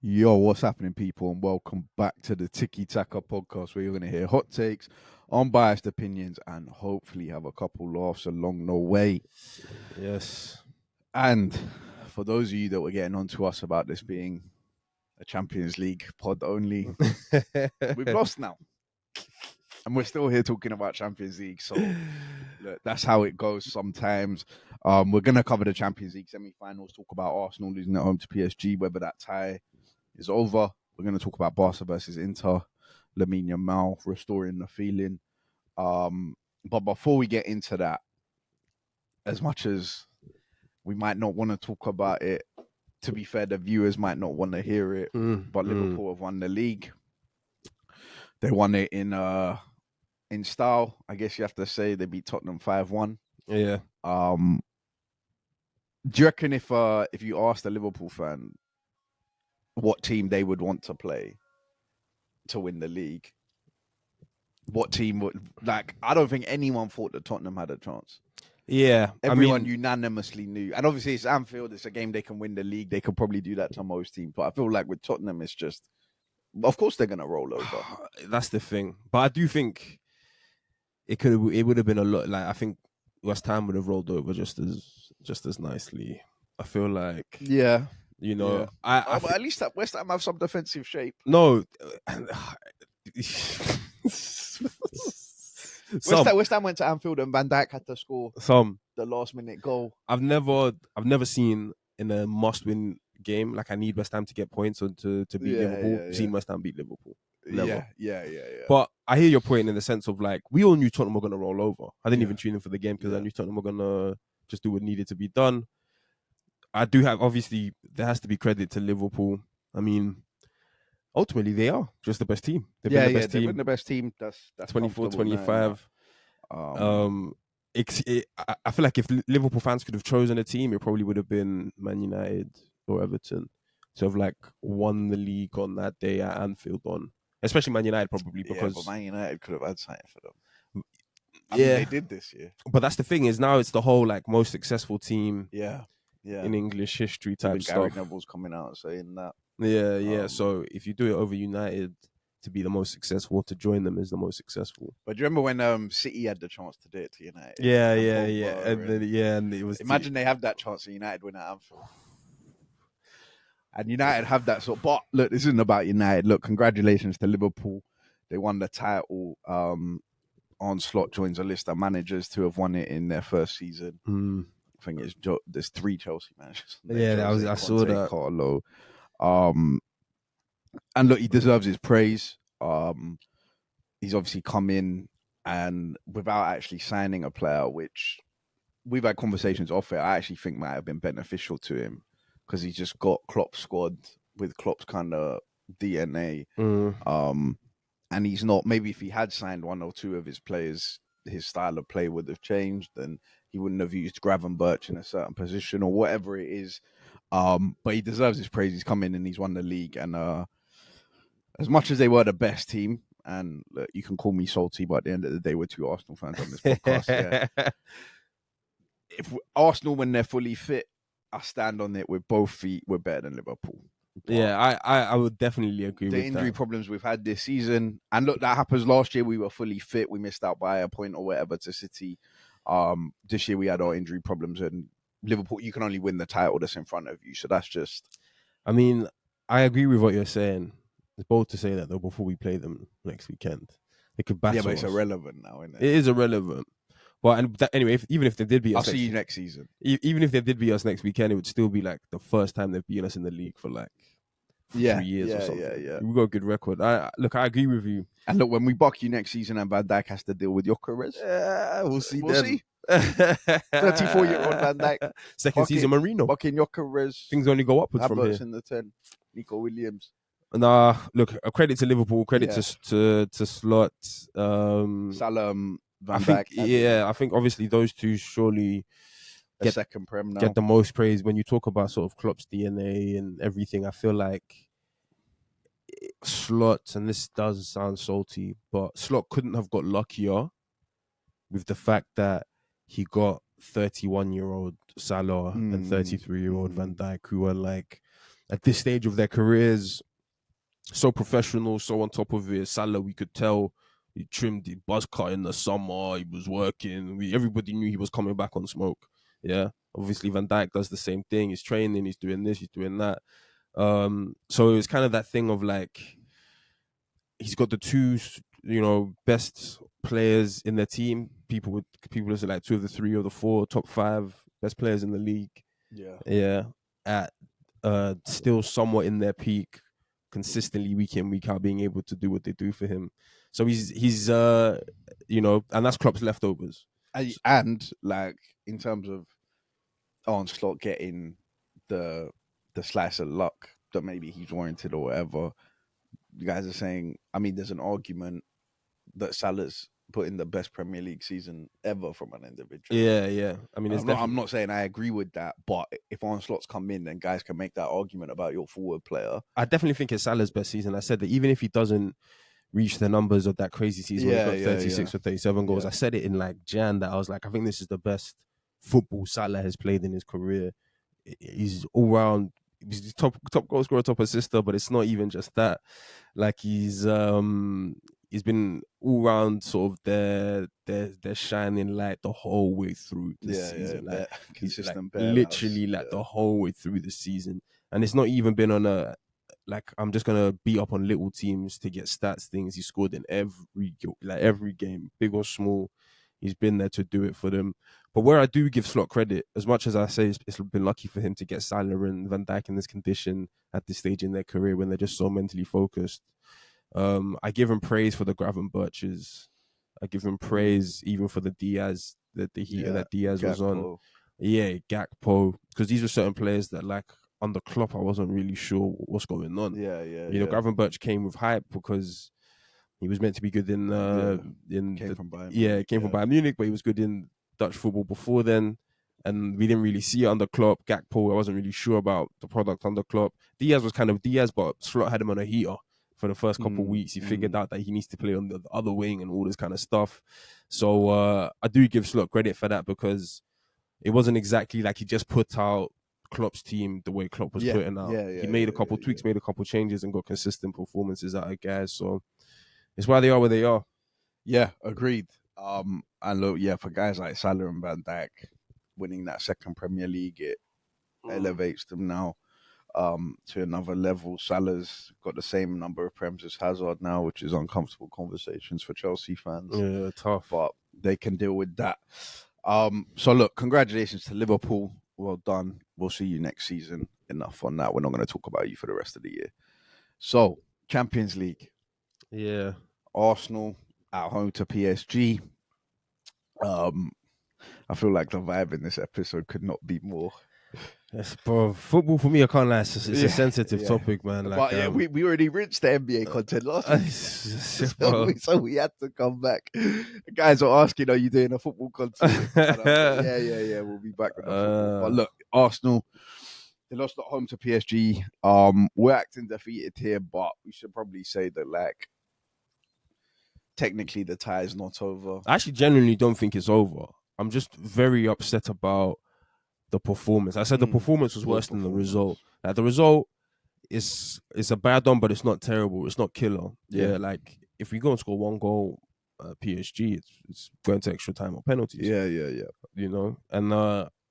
Yo, what's happening, people, and welcome back to the Tiki Taka podcast, where you're going to hear hot takes, unbiased opinions, and hopefully have a couple laughs along the way. Yes. And for those of you that were getting on to us about this being a Champions League pod only, we've lost now. And we're still here talking about Champions League. So look, that's how it goes sometimes. We're going to cover the Champions League semi-finals, talk about Arsenal losing at home to PSG, whether that tie is over. We're going to talk about Barca versus Inter, Lamine Yamal restoring the feeling. But before we get into that, as much as we might not want to talk about it, to be fair, the viewers might not want to hear it. But Liverpool have won the league. They won it in style. I guess you have to say they beat Tottenham 5-1. Yeah. Do you reckon if you asked a Liverpool fan what team they would want to play to win the league, what team would, like, I don't think anyone thought that Tottenham had a chance. Yeah. Everyone unanimously knew. And obviously it's Anfield, it's a game they can win the league. They could probably do that to most teams. But I feel like with Tottenham, it's just, of course they're going to roll over. That's the thing. But I do think it would have been a lot. Like, I think West Ham would have rolled over just as nicely. I feel like, Yeah. you know, yeah. But at least that West Ham have some defensive shape. No. West Ham went to Anfield and Van Dijk had to score the last minute goal. I've never seen in a must-win game, like, I need West Ham to get points or to beat Liverpool. Seen West Ham beat Liverpool. Never. Yeah. But I hear your point in the sense of, like, we all knew Tottenham were going to roll over. I didn't even tune in for the game because I knew Tottenham were going to just do what needed to be done. I do have, obviously, there has to be credit to Liverpool. I mean, ultimately, they are just the best team. They've been the best team. That's 24, 25. I feel like if Liverpool fans could have chosen a team, it probably would have been Man United or Everton to have, like, won the league on that day at Anfield especially Man United, probably, because but Man United could have had something for them. I mean, they did this year. But that's the thing, is now it's the whole, like, most successful team in English history type even stuff. Gary Neville's coming out saying that. Yeah. So if you do it over United to be the most successful, to join them is the most successful. But do you remember when City had the chance to do it to United? Yeah. And it was. Imagine they have that chance and United win at Anfield. And United have that sort. But look, this isn't about United. Look, congratulations to Liverpool. They won the title. Arne Slot joins a list of managers to have won it in their first season. I think there's 3 Chelsea managers. I saw that. Carlo. And look, he deserves his praise. He's obviously come in and without actually signing a player, which we've had conversations off it, I actually think might have been beneficial to him because he's just got Klopp's squad with Klopp's kind of DNA. And he's not, maybe if he had signed 1 or 2 of his players, his style of play would have changed and he wouldn't have used Gravenberch in a certain position or whatever it is. But he deserves his praise. He's come in and he's won the league. And as much as they were the best team, and look, you can call me salty, but at the end of the day, we're 2 Arsenal fans on this podcast. If Arsenal, when they're fully fit, I stand on it with both feet, we're better than Liverpool. But I would definitely agree with that. The injury problems we've had this season, and look, that happens last year. We were fully fit. We missed out by a point or whatever to City. This year we had our injury problems, and Liverpool, you can only win the title that's in front of you. So that's just... I mean, I agree with what you're saying. It's bold to say that, though, before we play them next weekend. They could battle us. Yeah, but it's irrelevant now, isn't it? It is irrelevant. But anyway, even if they did beat us... I'll see you next season. Even if they did beat us next weekend, it would still be, like, the first time they've beaten us in the league for, like, 3 years or something. Yeah. We've got a good record. I agree with you. And look, when we buck you next season and Van Dijk has to deal with Gyökeres, we'll see. 34-year-old Van Dijk. Second season Marino. Bucking Gyökeres. Things only go upwards from here. in the 10. Nico Williams. Nah, look, a credit to Liverpool, credit to Slot. Salam, Van Dijk. I think obviously those two surely get second prem now. Get the most praise. When you talk about sort of Klopp's DNA and everything, I feel like Slot, and this does sound salty, but Slot couldn't have got luckier with the fact that he got 31-year-old Salah and 33-year-old Van Dijk, who are, like, at this stage of their careers, so professional, so on top of it. Salah, we could tell he trimmed the buzz cut in the summer. He was working. Everybody knew he was coming back on smoke. Yeah, obviously Van Dijk does the same thing. He's training. He's doing this. He's doing that. So it was kind of that thing of like he's got the two, best players in their team. People say like 2 of the 3 or the 4 top 5 best players in the league. Yeah, at still somewhat in their peak, consistently week in week out, being able to do what they do for him. So he's and that's Klopp's leftovers. And like in terms of Arne Slot getting the slice of luck that maybe he's warranted or whatever, you guys are saying. I mean, there's an argument that Salah's put in the best Premier League season ever from an individual. Yeah. I mean, I'm not saying I agree with that, but if Arne Slot's come in, then guys can make that argument about your forward player. I definitely think it's Salah's best season. I said that even if he doesn't reach the numbers of that crazy season where he got 36 or 37 goals, I said it in like Jan that I was like, I think this is the best football Salah has played in his career. He's all round. He's top goal scorer, top assister, but it's not even just that. Like he's been all round sort of their shining light the whole way through the season. Like consistent, literally like the whole way through the season, and it's not even been on a like I'm just gonna beat up on little teams to get stats things. He scored in every game, big or small. He's been there to do it for them. But where I do give Slot credit, as much as I say it's been lucky for him to get Salah and Van Dijk in this condition at this stage in their career when they're just so mentally focused. I give him praise for the Gravenberches. I give him praise even for the Diaz, that Diaz was on. Yeah, Gakpo. Because these were certain players that like under Klopp, I wasn't really sure what's going on. You know, Gravenberch came with hype because he was meant to be good in from Bayern. Came from Bayern Munich, but he was good in Dutch football before then. And we didn't really see it under Klopp. Gakpo, I wasn't really sure about the product under Klopp. Diaz was kind of Diaz, but Slot had him on a heater for the first couple of weeks. He figured out that he needs to play on the other wing and all this kind of stuff. So I do give Slot credit for that because it wasn't exactly like he just put out Klopp's team the way Klopp was putting out. He made a couple tweaks, made a couple changes, and got consistent performances out of guys. So it's why they are where they are. Yeah, agreed. And look, for guys like Salah and Van Dijk winning that second Premier League, it elevates them now to another level. Salah's got the same number of Prems as Hazard now, which is uncomfortable conversations for Chelsea fans. Yeah, tough. But they can deal with that. So look, congratulations to Liverpool. Well done. We'll see you next season. Enough on that. We're not going to talk about you for the rest of the year. So, Champions League. Yeah. Arsenal at home to PSG. I feel like the vibe in this episode could not be more. Yes, bro. Football for me, I can't lie. It's a sensitive topic, man. Like, but we already rinsed the NBA content last week, so we had to come back. The guys are asking, "Are you doing a football content?" Yeah. We'll be back with the football. But look, Arsenal, they lost at home to PSG. We're acting defeated here, but we should probably say that like technically the tie is not over. I actually genuinely don't think it's over. I'm just very upset about the performance. I said the performance was worse than the result. Like the result is a bad one, but it's not terrible. It's not killer. Yeah, like if we go and score one goal, PSG, it's going to extra time or penalties. Yeah. You know, and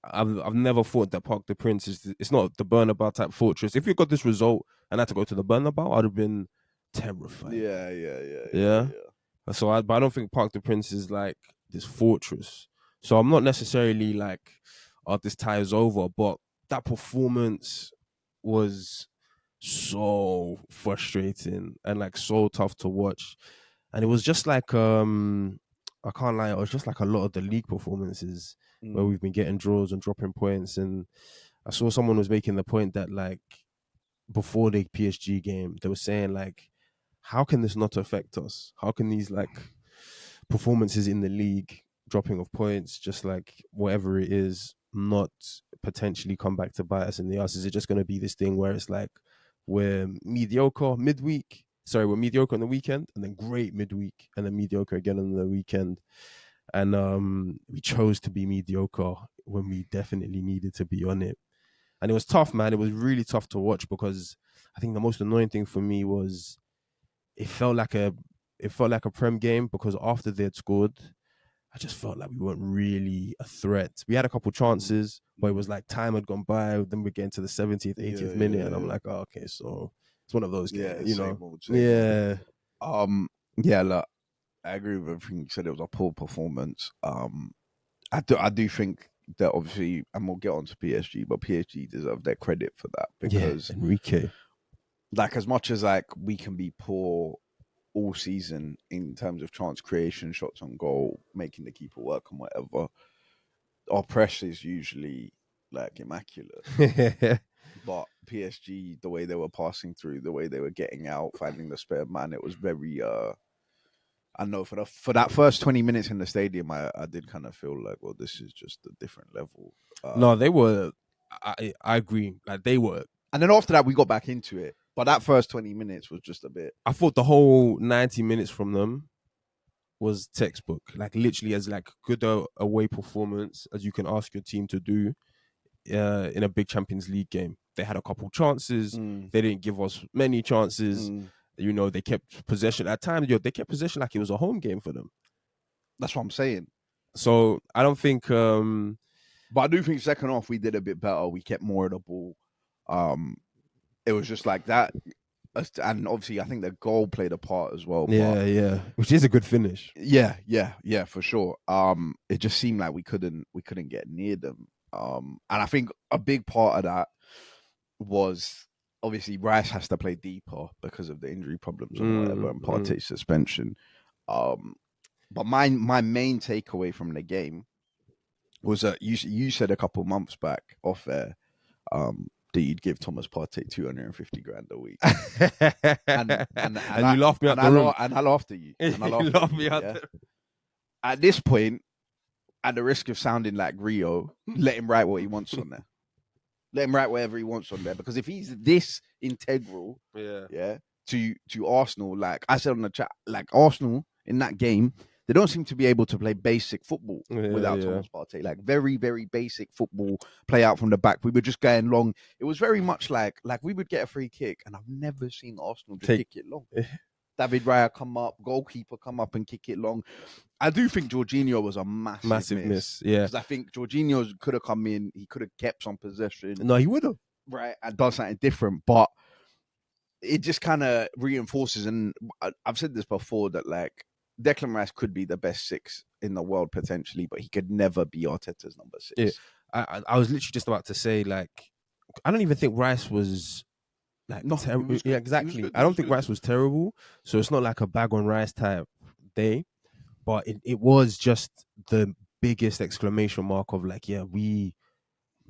I've never thought that Parc des Princes it's not the Bernabeu type fortress. If we got this result and had to go to the Bernabeu, I'd have been terrified. Yeah. So but I don't think Parc des Princes is like this fortress. So I'm not necessarily like, this tie is over, but that performance was so frustrating and like so tough to watch. And it was just like I can't lie, it was just like a lot of the league performances where we've been getting draws and dropping points. And I saw someone was making the point that like before the PSG game, they were saying like, how can this not affect us? How can these like performances in the league, dropping of points, just like whatever it is, not potentially come back to bite us in the ass? Is it just going to be this thing where it's like we're mediocre midweek? Sorry, we're mediocre on the weekend and then great midweek and then mediocre again on the weekend. And we chose to be mediocre when we definitely needed to be on it. And it was tough, man. It was really tough to watch because I think the most annoying thing for me was it felt like a Prem game because after they had scored, I just felt like we weren't really a threat. We had a couple chances, but it was like time had gone by. Then we're getting to the 70th, 80th minute, and I'm like, oh, okay, so it's one of those games, same old, yeah. Yeah, look, I agree with everything you said. It was a poor performance. I do think that obviously, and we'll get on to PSG, but PSG deserve their credit for that because Enrique, like as much as like we can be poor all season in terms of chance creation, shots on goal, making the keeper work and whatever, our press is usually like immaculate. But PSG, the way they were passing through, the way they were getting out, finding the spare man, it was very I know for that first 20 minutes in the stadium, I did kind of feel like, well, this is just a different level. No, they were. I agree. Like they were. And then after that, we got back into it. But that first 20 minutes was just a bit. I thought the whole 90 minutes from them was textbook. Like literally as like good away performance as you can ask your team to do in a big Champions League game. They had a couple chances. They didn't give us many chances. You know, they kept possession. At times, they kept possession like it was a home game for them. That's what I'm saying. So I don't think. But I do think second half we did a bit better. We kept more of the ball. It was just like that, and obviously I think the goal played a part as well. Yeah, which is a good finish. Yeah, for sure. It just seemed like we couldn't get near them. And I think a big part of that was obviously Rice has to play deeper because of the injury problems and whatever, and Partey's suspension. But my main takeaway from the game was that you said a couple months back off air that you'd give Thomas Partey 250 grand a week, and you laughed me out the room, and I laughed at you. And I you laughed me out. At this point, at the risk of sounding like Rio, let him write what he wants on there. Let him write whatever he wants on there, because if he's this integral, to Arsenal, like I said on the chat, like Arsenal in that game, they don't seem to be able to play basic football without Thomas Partey. Like very, very basic football, play out from the back. We were just going long. It was very much like we would get a free kick, and I've never seen Arsenal just kick it long. David Raya come up, goalkeeper come up and kick it long. I do think Jorginho was a massive miss. Yeah, because I think Jorginho could have come in. He could have kept some possession. No, he would have. Right, and done something different, but it just kind of reinforces. And I've said this before that like Declan Rice could be the best 6 in the world potentially, but he could never be Arteta's number 6. Yeah. I was literally just about to say, like, I don't even think Rice was like terrible. Yeah, exactly. I don't think Rice was terrible, so it's not like a bag on Rice type day, but it was just the biggest exclamation mark of like, yeah, we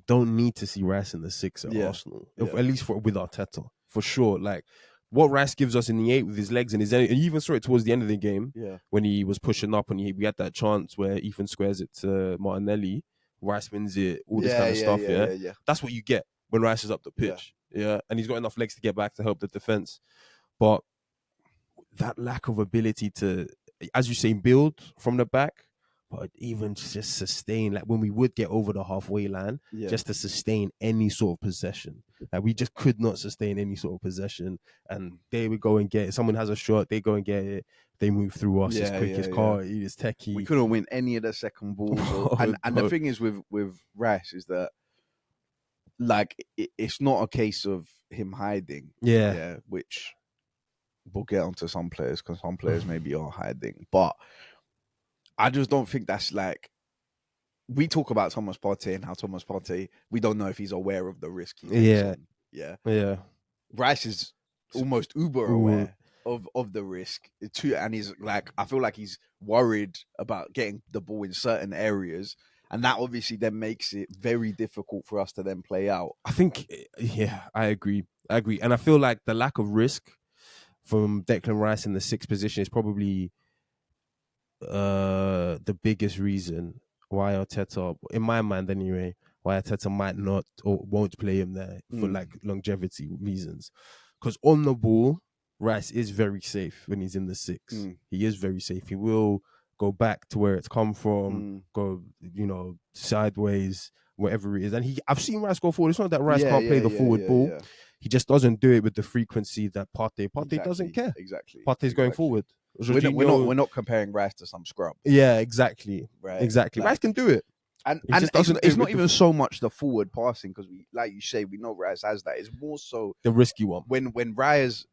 don't need to see Rice in the 6 at Arsenal, at least with Arteta, for sure. Like what Rice gives us in the 8 with his legs and and you even saw it towards the end of the game when he was pushing up and we had that chance where Ethan squares it to Martinelli, Rice wins it, all this kind of stuff. Yeah, that's what you get when Rice is up the pitch. Yeah, and he's got enough legs to get back to help the defense. But that lack of ability to, as you say, build from the back, but even just sustain, like when we would get over the halfway line, just to sustain any sort of possession. Like we just could not sustain any sort of possession. And they would go and get it. Someone has a shot, they go and get it. They move through us as quick as Carty, as Techie. We couldn't win any of the second balls. And the thing is with Rice is that like it's not a case of him hiding. Which we'll get onto some players, because some players maybe are hiding. But I just don't think that's like, we talk about Thomas Partey and how Thomas Partey, we don't know if he's aware of the risk he takes on. Yeah. Rice is almost uber aware of the risk too, and he's like, I feel like he's worried about getting the ball in certain areas, and that obviously then makes it very difficult for us to then play out. I think, I agree, and I feel like the lack of risk from Declan Rice in the 6th position is probably the biggest reason why Arteta, in my mind anyway, why Arteta might not or won't play him there for like longevity reasons. Because on the ball, Rice is very safe when he's in the 6. He is very safe. He will go back to where it's come from, go, sideways. whatever it is. And I've seen Rice go forward. It's not that Rice can't play the forward ball. Yeah. He just doesn't do it with the frequency that Partey doesn't care. Exactly. Partey's going forward. We're not comparing Rice to some scrub. Yeah, exactly. Right. Exactly. Rice can do it. And it's not even so much the forward passing, because we, like you say, we know Rice has that. It's more so the risky one. When Rice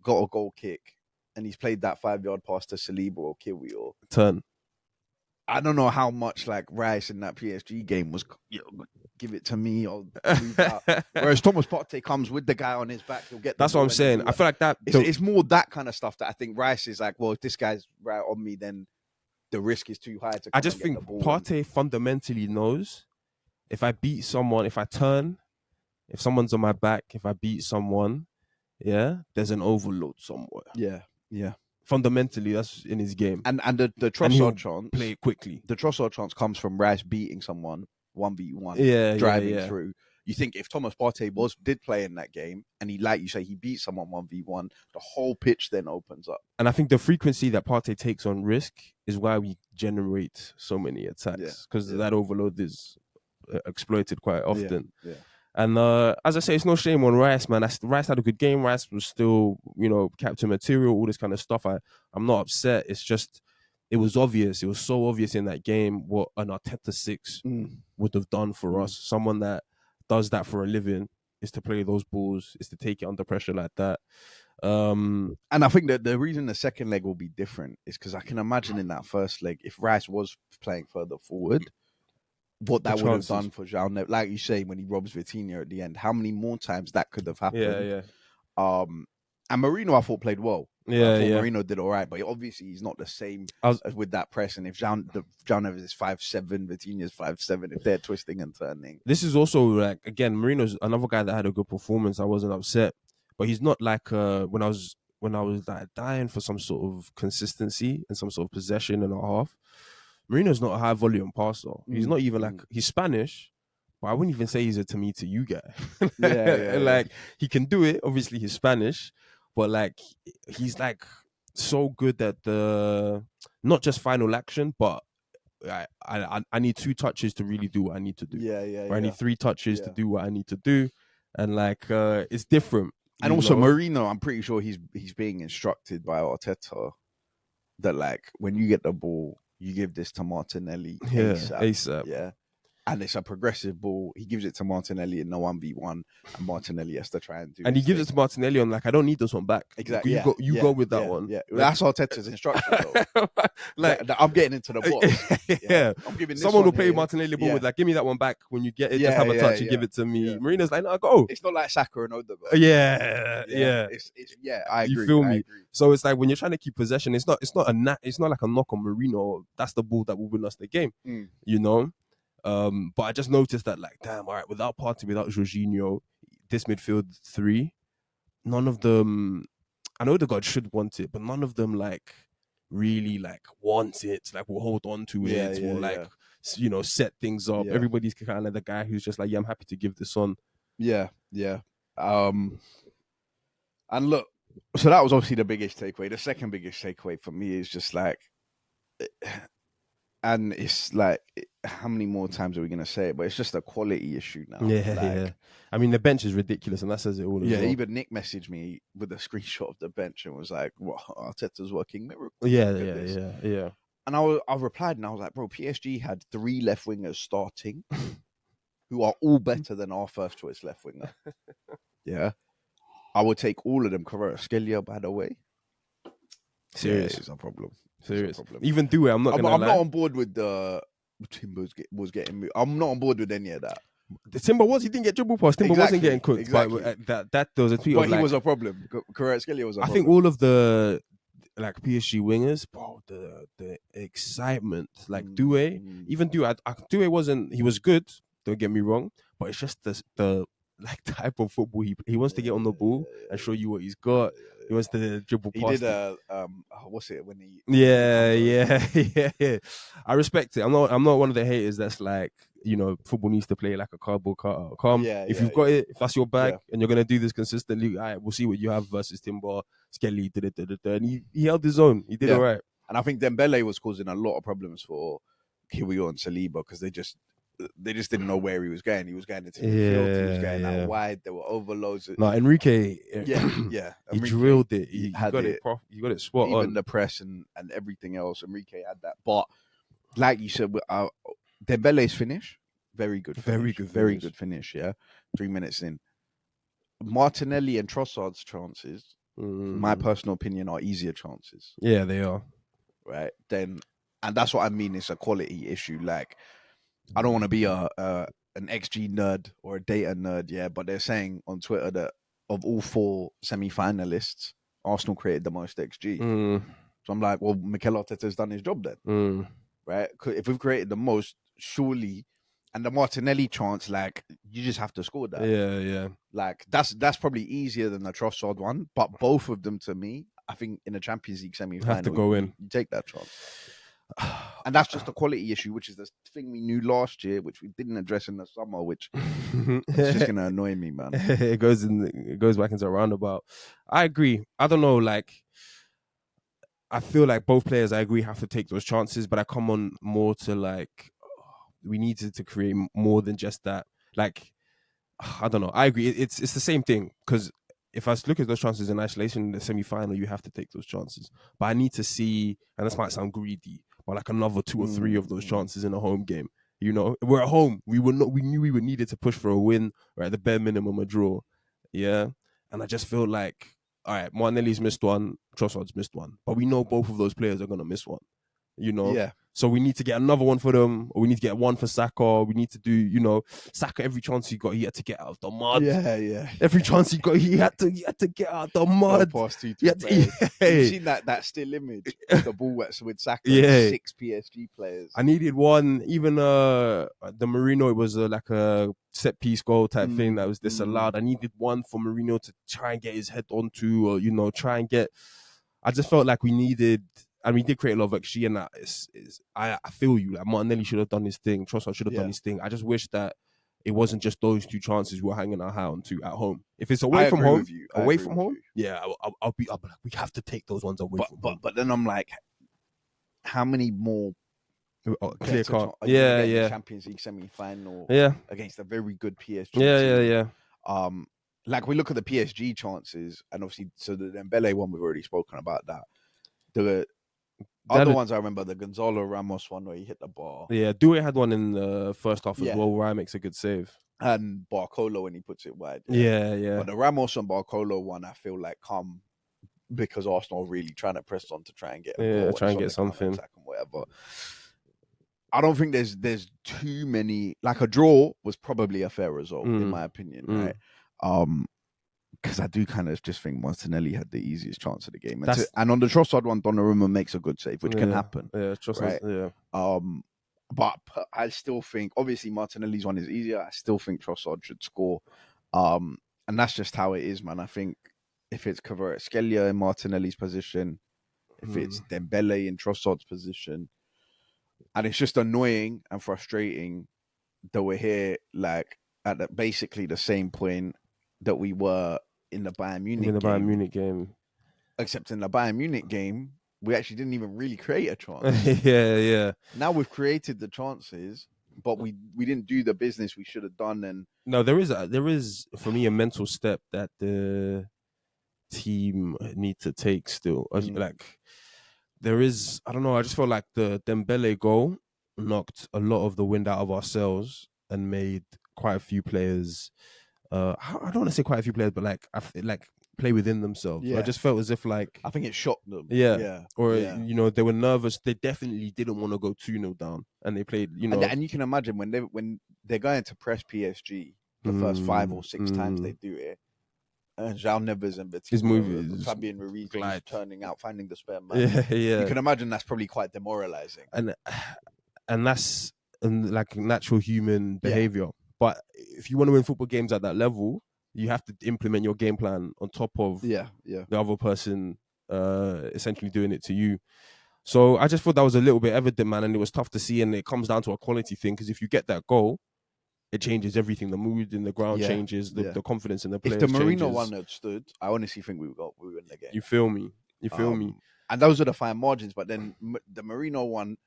got a goal kick and he's played that 5-yard pass to Saliba or Kiwi or turn. I don't know how much like Rice in that PSG game was, give it to me or move out. Whereas Thomas Partey comes with the guy on his back, he'll get. That's what I'm saying. I feel like that. It's more that kind of stuff that I think Rice is like, well, if this guy's right on me, then the risk is too high to. I just think Partey fundamentally knows if I beat someone, if I turn, if someone's on my back, if I beat someone, there's an overload somewhere. Yeah. Fundamentally, that's in his game. And the Trossard chance, play it quickly. The Trossard chance comes from Rice beating someone 1v1, driving through. You think if Thomas Partey did play in that game and he, like you say, he beat someone 1v1, the whole pitch then opens up. And I think the frequency that Partey takes on risk is why we generate so many attacks, because that overload is exploited quite often. Yeah. And as I say, it's no shame on Rice, man. Rice had a good game. Rice was still, captain material, all this kind of stuff. I'm not upset. It's just, it was obvious. It was so obvious in that game what an Arteta 6 would have done for us. Someone that does that for a living is to play those balls, is to take it under pressure like that. And I think that the reason the second leg will be different is because I can imagine in that first leg, if Rice was playing further forward, what that would have done for João, like you say, when he robs Vitinha at the end, how many more times that could have happened. And Mourinho, I thought, played well. Mourinho did all right, but obviously he's not the same as with that press. And if João Neves is 5'7", Vitinha's 5'7", if they're twisting and turning. This is also like, again, Mourinho's another guy that had a good performance. I wasn't upset, but he's not like when I was like dying for some sort of consistency and some sort of possession and a half. Mourinho's not a high volume passer. He's not even like, he's Spanish, but I wouldn't even say he's a to me to you guy. Like he can do it. Obviously he's Spanish, but like he's like so good at the not just final action, but I need 2 touches to really do what I need to do. I need 3 touches to do what I need to do, and like it's different. And also Mourinho, I'm pretty sure he's being instructed by Arteta that like when you get the ball, you give this to Martinelli ASAP. Yeah. And it's a progressive ball. He gives it to Martinelli in the 1v1, and Martinelli has to try and do. And he gives it to Martinelli on like, I don't need this one back. Exactly. You go with that one. Yeah, that's Arteta's instruction. Though. like I'm getting into the box. I'm giving. Someone will play Martinelli ball with like, give me that one back when you get it. Just have a touch and give it to me. Yeah. Marina's like, no, go. It's not like Saka and Odegaard. Yeah. I agree. You feel me? So it's like when you're trying to keep possession, it's not like a knock on Mourinho. That's the ball that will win us the game. You know. But I just noticed that, like, damn, all right, without Partey, without Jorginho, this midfield 3, none of them, I know the God should want it, but none of them, like, really, like, want it, like, will hold on to it, or, set things up. Yeah. Everybody's kind of like the guy who's just like, I'm happy to give this on. Yeah. And look, so that was obviously the biggest takeaway. The second biggest takeaway for me is just, like, and it's like, how many more times are we going to say it? But it's just a quality issue now. Yeah. I mean, the bench is ridiculous, and that says it all. Yeah, well. Even Nick messaged me with a screenshot of the bench and was like, "Well, Arteta's working miracle." Yeah. And I replied, and I was like, "Bro, PSG had 3 left wingers starting, who are all better than our first choice left winger." Yeah, I would take all of them. Kvaratskhelia, by the way. Serious, it's a problem. Serious. Even do it. I'm not not on board with the Timber was getting moved. I'm not on board with any of that. The Timber he didn't get dribble pass. Timber wasn't getting cooked. Exactly. But that there was a tweet. But he was a problem. Kvaratskhelia was a problem. I think all of the like PSG wingers, bro, the excitement, like Doué, even Doué. Doué wasn't. He was good. Don't get me wrong, but it's just the like type of football he wants to get on the ball and show you what he's got. He wants to dribble past. He did what's it when he? Yeah. I respect it. I'm not one of the haters that's like, football needs to play like a cardboard cutout. If you've got it, if that's your bag and you're gonna do this consistently, all right, we'll see what you have versus Timber, Skelly, and he held his own. He did all right. And I think Dembele was causing a lot of problems for Kiwi and Saliba because they just they just didn't know where he was going. He was going into midfield. He was going out wide. There were overloads. No, Enrique. Yeah. He Enrique drilled it. He had got it. He got it spot even on. the press and everything else. Enrique had that. But like you said, Dembele's finish, very good finish. Very good finish. Yeah, 3 minutes in. Martinelli and Trossard's chances, my personal opinion, are easier chances. Yeah, they are. Right then, and that's what I mean. It's a quality issue. Like, I don't want to be an XG nerd or a data nerd, yeah, but they're saying on Twitter that of all 4 semi-finalists, Arsenal created the most XG. So I'm like, well, Mikel Arteta's done his job then, right? If we've created the most, surely, and the Martinelli chance, like, you just have to score that. Yeah. Like, that's probably easier than the Trossard one, but both of them, to me, I think in a Champions League semi-final, have to go in. You take that chance. And that's just a quality issue, which is the thing we knew last year, which we didn't address in the summer, which it's just gonna annoy me, man. It goes back into a roundabout. I agree. I don't know, like, I feel like both players, I agree, have to take those chances, but I come on more to, like, we needed to create more than just that. Like, I don't know. I agree. It's the same thing, because if I look at those chances in isolation in the semi-final, you have to take those chances. But I need to see, and this might sound greedy, but like another 2 or 3 of those chances in a home game. You know, we're at home. We knew we needed to push for a win, or at the bare minimum a draw. Yeah, and I just feel like, all right, Martinelli's missed one, Trossard's missed one, but we know both of those players are gonna miss one. You know, yeah. So we need to get another one for them, or we need to get one for Saka. We need to do, Saka, every chance he got, he had to get out of the mud. Yeah. Every chance he got, he had to get out of the mud. Past you seen that still image of the ball with Saka, 6 PSG players. I needed one, even the Mourinho, it was like a set piece goal type thing that was disallowed. I needed one for Mourinho to try and get his head onto, or try and get. I just felt like we needed. And we did create a lot of XG, and that I feel you. Like, Martinelli should have done his thing. Trossard should have done his thing. I just wish that it wasn't just those 2 chances we were hanging our hat on to at home. If it's away from home, yeah, I'll be like, we have to take those ones away from home. But then I'm like, how many more clear cut? Yeah. Champions League semi-final, against a very good PSG team. Yeah. Like, we look at the PSG chances, and obviously, so the Dembele one, we've already spoken about that. The other ones I remember, the Gonzalo Ramos one where he hit the bar. Yeah, Doué had one in the first half as well, where I makes a good save. And Barcola when he puts it wide. Yeah. But the Ramos and Barcola one, I feel like, come because Arsenal really trying to press on to try and get a goal, try and get something, and whatever. I don't think there's too many. Like, a draw was probably a fair result in my opinion, right? Because I do kind of just think Martinelli had the easiest chance of the game. And on the Trossard one, Donnarumma makes a good save, which can happen. Yeah, Trossard, right? But I still think, obviously, Martinelli's one is easier. I still think Trossard should score. And that's just how it is, man. I think if it's Kvaratskhelia in Martinelli's position, if it's Dembele in Trossard's position, and it's just annoying and frustrating that we're here, like, at basically the same point that we were in the Bayern Munich game. Except in the Bayern Munich game, we actually didn't even really create a chance. Yeah. Now we've created the chances, but we didn't do the business we should have done. And no, there is for me a mental step that the team need to take still. Like, there is, I don't know, I just feel like the Dembele goal knocked a lot of the wind out of our sails and made quite a few players. I don't want to say quite a few players, but like play within themselves. Yeah. I just felt as if, like, I think it shocked them. Or they were nervous. They definitely didn't want to go 2-0 down, and they played. And you can imagine when they're going to press PSG the first 5 or 6 times they do it. And João Neves and Fabian Ruiz turning out, finding the spare man. Yeah. You can imagine that's probably quite demoralizing. And that's like natural human behavior. But if you want to win football games at that level, you have to implement your game plan on top of the other person essentially doing it to you. So I just thought that was a little bit evident, man, and it was tough to see. And it comes down to a quality thing, because if you get that goal, it changes everything. The mood in the ground changes, the confidence in the players. If the Marino changes. one had stood, I honestly think we win the game. You feel me? And those are the fine margins. But then the Marino one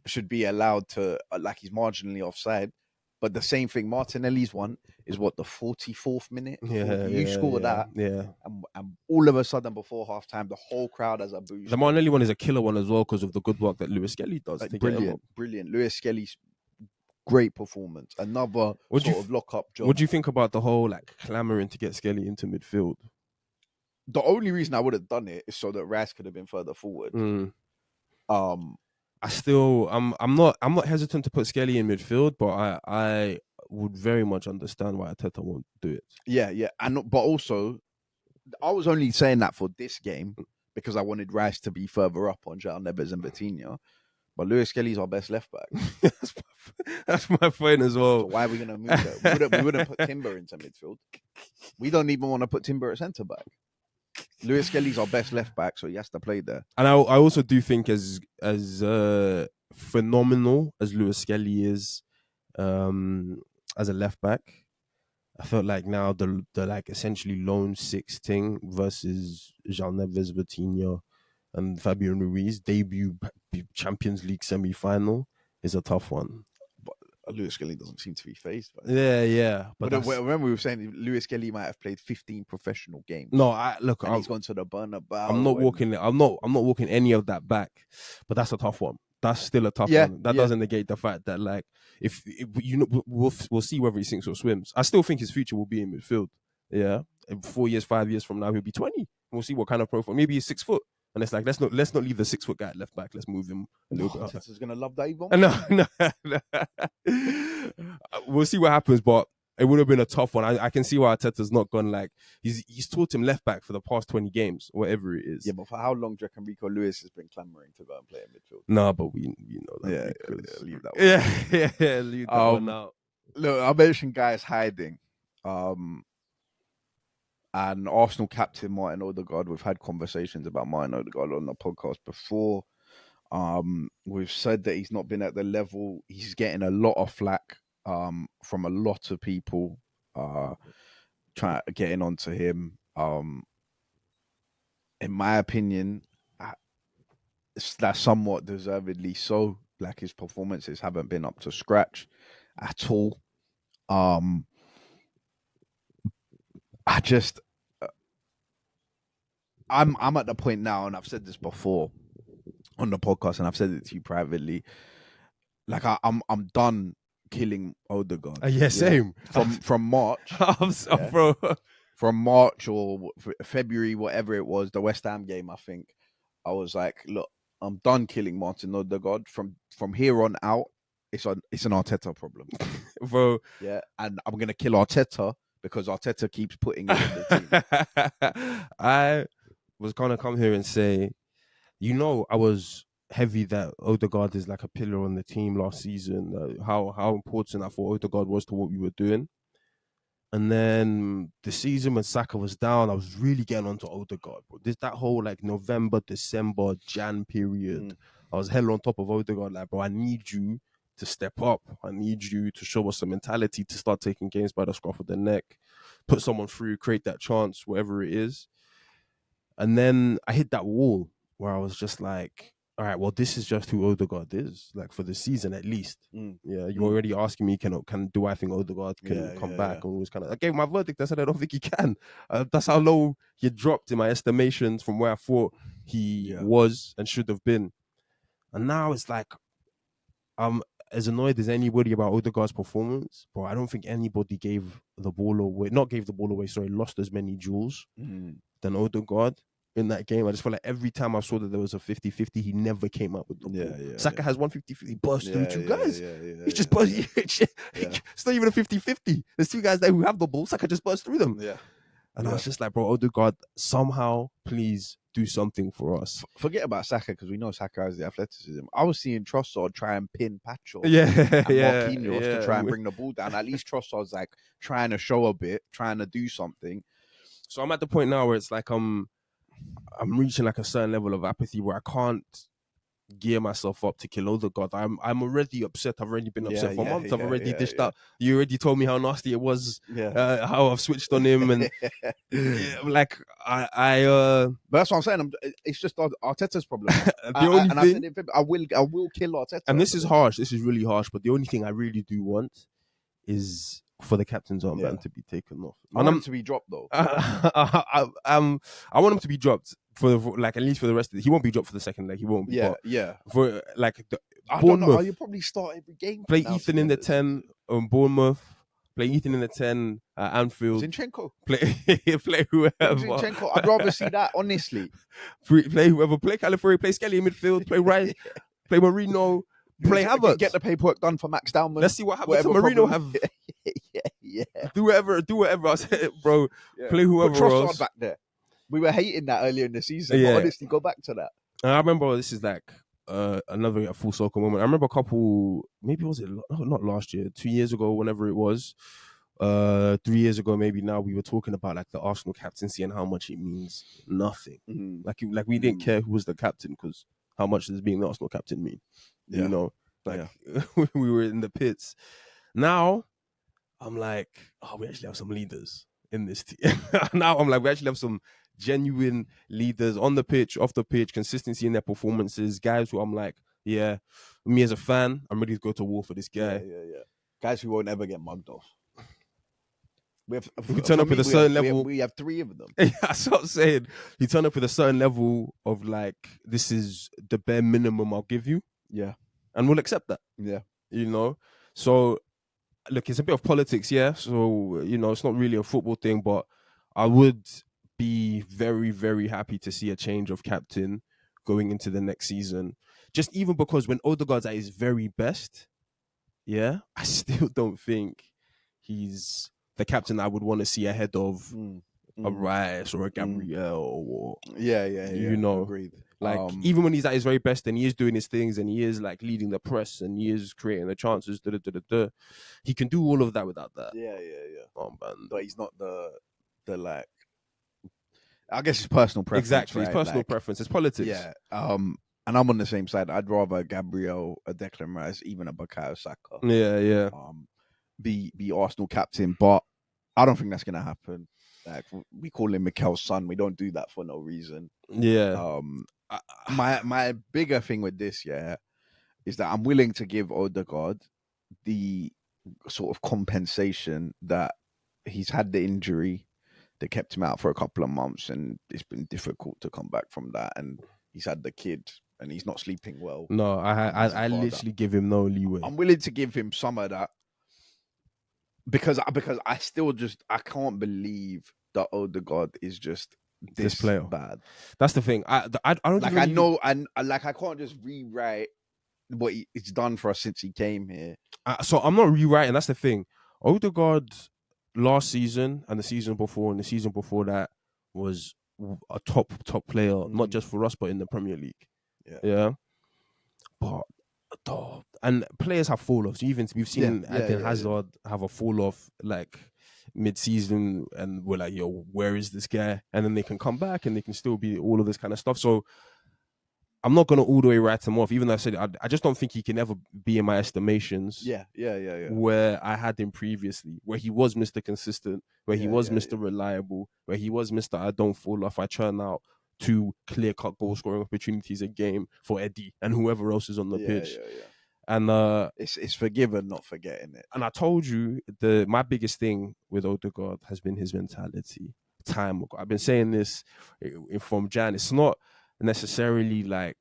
should be allowed to, like, he's marginally offside. But the same thing, Martinelli's one is what, the 44th minute? You score that, and all of a sudden before halftime, the whole crowd has a boost. The Martinelli one is a killer one as well because of the good work that Lewis Skelly does. Like, to get him up. brilliant. Lewis Skelly's great performance. Another sort of lock-up job. What do you think about the whole like clamoring to get Skelly into midfield? The only reason I would have done it is so that Rice could have been further forward. I'm not hesitant to put Skelly in midfield, but I would very much understand why Arteta won't do it. Yeah, but also I was only saying that for this game because I wanted Rice to be further up on João Neves and Vitinha. But Lewis Skelly's our best left back. That's my point as well. So why are we going to move that? We wouldn't put Timber into midfield. We don't even want to put Timber at centre back. Lewis Skelly's our best left back, so he has to play there. And I also do think as phenomenal as Lewis Skelly is as a left back, I felt like now the like essentially lone six thing versus João Neves, Vitinha, and Fabian Ruiz debut Champions League semi-final is a tough one. But Lewis Skelly doesn't seem to be phased. Yeah. But remember we were saying Lewis Skelly might have played 15 professional games. No, he's gone to the Bernabeu. I'm not walking any of that back. But that's a tough one. That's still a tough one. That doesn't negate the fact that like if you know we'll see whether he sinks or swims. I still think his future will be in midfield. Yeah, 4 years, 5 years from now he'll be 20. We'll see what kind of profile. Maybe he's 6 foot. And it's like let's not leave the 6 foot guy at left back. Let's move him a little bit. Arteta's gonna love that even. No. We'll see what happens, but it would have been a tough one. I can see why Arteta's not gone like he's taught him left back for the past 20 games, whatever it is. Yeah, but for how long do you reckon Rico Lewis has been clamoring to go and play in midfield? No, but we know that. Yeah, leave that one. Yeah, leave that one out. Look, I mentioned guys hiding. And Arsenal captain Martin Odegaard, we've had conversations about Martin Odegaard on the podcast before. We've said that he's not been at the level. He's getting a lot of flack from a lot of people getting onto him. In my opinion, that's somewhat deservedly so. Like his performances haven't been up to scratch at all. I'm at the point now, and I've said this before on the podcast, and I've said it to you privately. Like I'm done killing Odegaard. Same. From March, bro. From March or February, whatever it was, the West Ham game, I think. I was like, look, I'm done killing Martin Odegaard. From here on out, it's an Arteta problem, bro. Yeah, and I'm gonna kill Arteta because Arteta keeps putting it in the team. I was gonna come here and say, I was heavy that Odegaard is like a pillar on the team last season. How important I thought Odegaard was to what we were doing. And then the season when Saka was down, I was really getting onto Odegaard. Bro. That whole like November, December, Jan period, I was hell on top of Odegaard. Like, bro, I need you to step up. I need you to show us some mentality to start taking games by the scruff of the neck, put someone through, create that chance, whatever it is. And then I hit that wall where I was just like, all right, well, this is just who Odegaard is, like for the season at least. Yeah, you're already asking me, do I think Odegaard can come back? And it was kind of, I gave my verdict. I said I don't think he can. That's how low he dropped in my estimations from where I thought he was and should have been. And now it's like, I'm as annoyed as anybody about Odegaard's performance, but I don't think anybody gave the ball away. Lost as many duels than Odegaard. In that game, I just felt like every time I saw that there was a 50-50, he never came up with the ball. Saka has 150-50, he burst through two guys. He just burst. It's not even a 50-50. There's two guys there who have the ball. Saka just burst through them. And I was just like, bro, Odegaard, somehow, please do something for us. Forget about Saka, because we know Saka has the athleticism. I was seeing Trossard try and pin Pacho and Marquinhos to try and bring the ball down. At least Trossard's like trying to show a bit, trying to do something. So I'm at the point now where it's like I'm reaching like a certain level of apathy where I can't gear myself up to kill Odegaard. I'm already upset. I've already been upset for months. I've already dished out. You already told me how nasty it was. How I've switched on him and but that's what I'm saying. It's just Arteta's problem. I will kill Arteta. And this is harsh. This is really harsh. But the only thing I really do want is for the captain's armband to be taken off. I want him to be dropped though. I want him to be dropped for like at least for the rest of the. He won't be dropped for the second leg. He won't be. Yeah. For like I Bournemouth, don't know. You probably start every game. Play Ethan in the 10 on Bournemouth. Play Ethan in the 10 at Anfield. Zinchenko. Play whoever. Zinchenko. I'd rather see that, honestly. Play whoever. Play Calafiori. Play Skelly in midfield. Play Rice. Play Marino. Play Havertz. Get the paperwork done for Max Dowman. Let's see what happens to Marino. Have yeah. Do whatever. I said, bro. Yeah. Play whoever Put else. back there. We were hating that earlier in the season. But honestly, go back to that. And I remember this is like another full circle moment. I remember a couple, maybe was it not last year, 2 years ago, whenever it was, 3 years ago, maybe now, we were talking about like the Arsenal captaincy and how much it means nothing. Mm-hmm. Like we didn't care who was the captain because how much does being the Arsenal captain mean? Yeah. You know, like we were in the pits. Now I'm like, oh, we actually have some leaders in this team. Now I'm like, we actually have some genuine leaders on the pitch, off the pitch, consistency in their performances, guys who I'm like, yeah, me as a fan, I'm ready to go to war for this guy. Yeah. Guys who won't ever get mugged off. We turn up with a certain level. We have 3 of them. Yeah, that's what I'm saying. You turn up with a certain level of like, this is the bare minimum I'll give you. Yeah. And we'll accept that. Yeah. You know? So, look, it's a bit of politics, yeah? So, you know, it's not really a football thing, but I would be very, very happy to see a change of captain going into the next season. Just even because when Odegaard's at his very best, yeah, I still don't think he's the captain I would want to see ahead of a Rice or a Gabriel or you know, agreed. Like even when he's at his very best and he is doing his things and he is like leading the press and he is creating the chances, he can do all of that without that. Yeah. Oh man, but he's not the like. I guess it's personal preference. Exactly, right? It's personal preference. It's politics. Yeah. And I'm on the same side. I'd rather Gabriel, a Declan Rice, even a Bukayo Saka. Yeah. Be Arsenal captain, but I don't think that's gonna happen. Like we call him Mikel's son. We don't do that for no reason. Yeah. My bigger thing with this, is that I'm willing to give Odegaard the sort of compensation that he's had the injury that kept him out for a couple of months, and it's been difficult to come back from that. And he's had the kid, and he's not sleeping well. No, I literally give him no leeway. I'm willing to give him some of that because I still I can't believe that Odegaard is just this player bad. That's the thing. I don't like. I know, and like I can't just rewrite what he's done for us since he came here. So I'm not rewriting. That's the thing. Odegaard last season and the season before and the season before that was a top player, not just for us but in the Premier League. Yeah. But and players have fall offs. We've seen Eden Hazard have a fall off like mid-season, and we're like, yo, where is this guy? And then they can come back and they can still be all of this kind of stuff. So I'm not gonna all the way write him off, even though I said I just don't think he can ever be in my estimations. Yeah. Where I had him previously, where he was Mr. Consistent, where he was Mr. Reliable, where he was Mr. I don't fall off. I churn out 2 clear-cut goal-scoring opportunities a game for Eddie and whoever else is on the pitch. Yeah. And it's forgiven, not forgetting it. And I told you my biggest thing with Odegaard has been his mentality. Time ago, I've been saying this from Jan. It's not necessarily like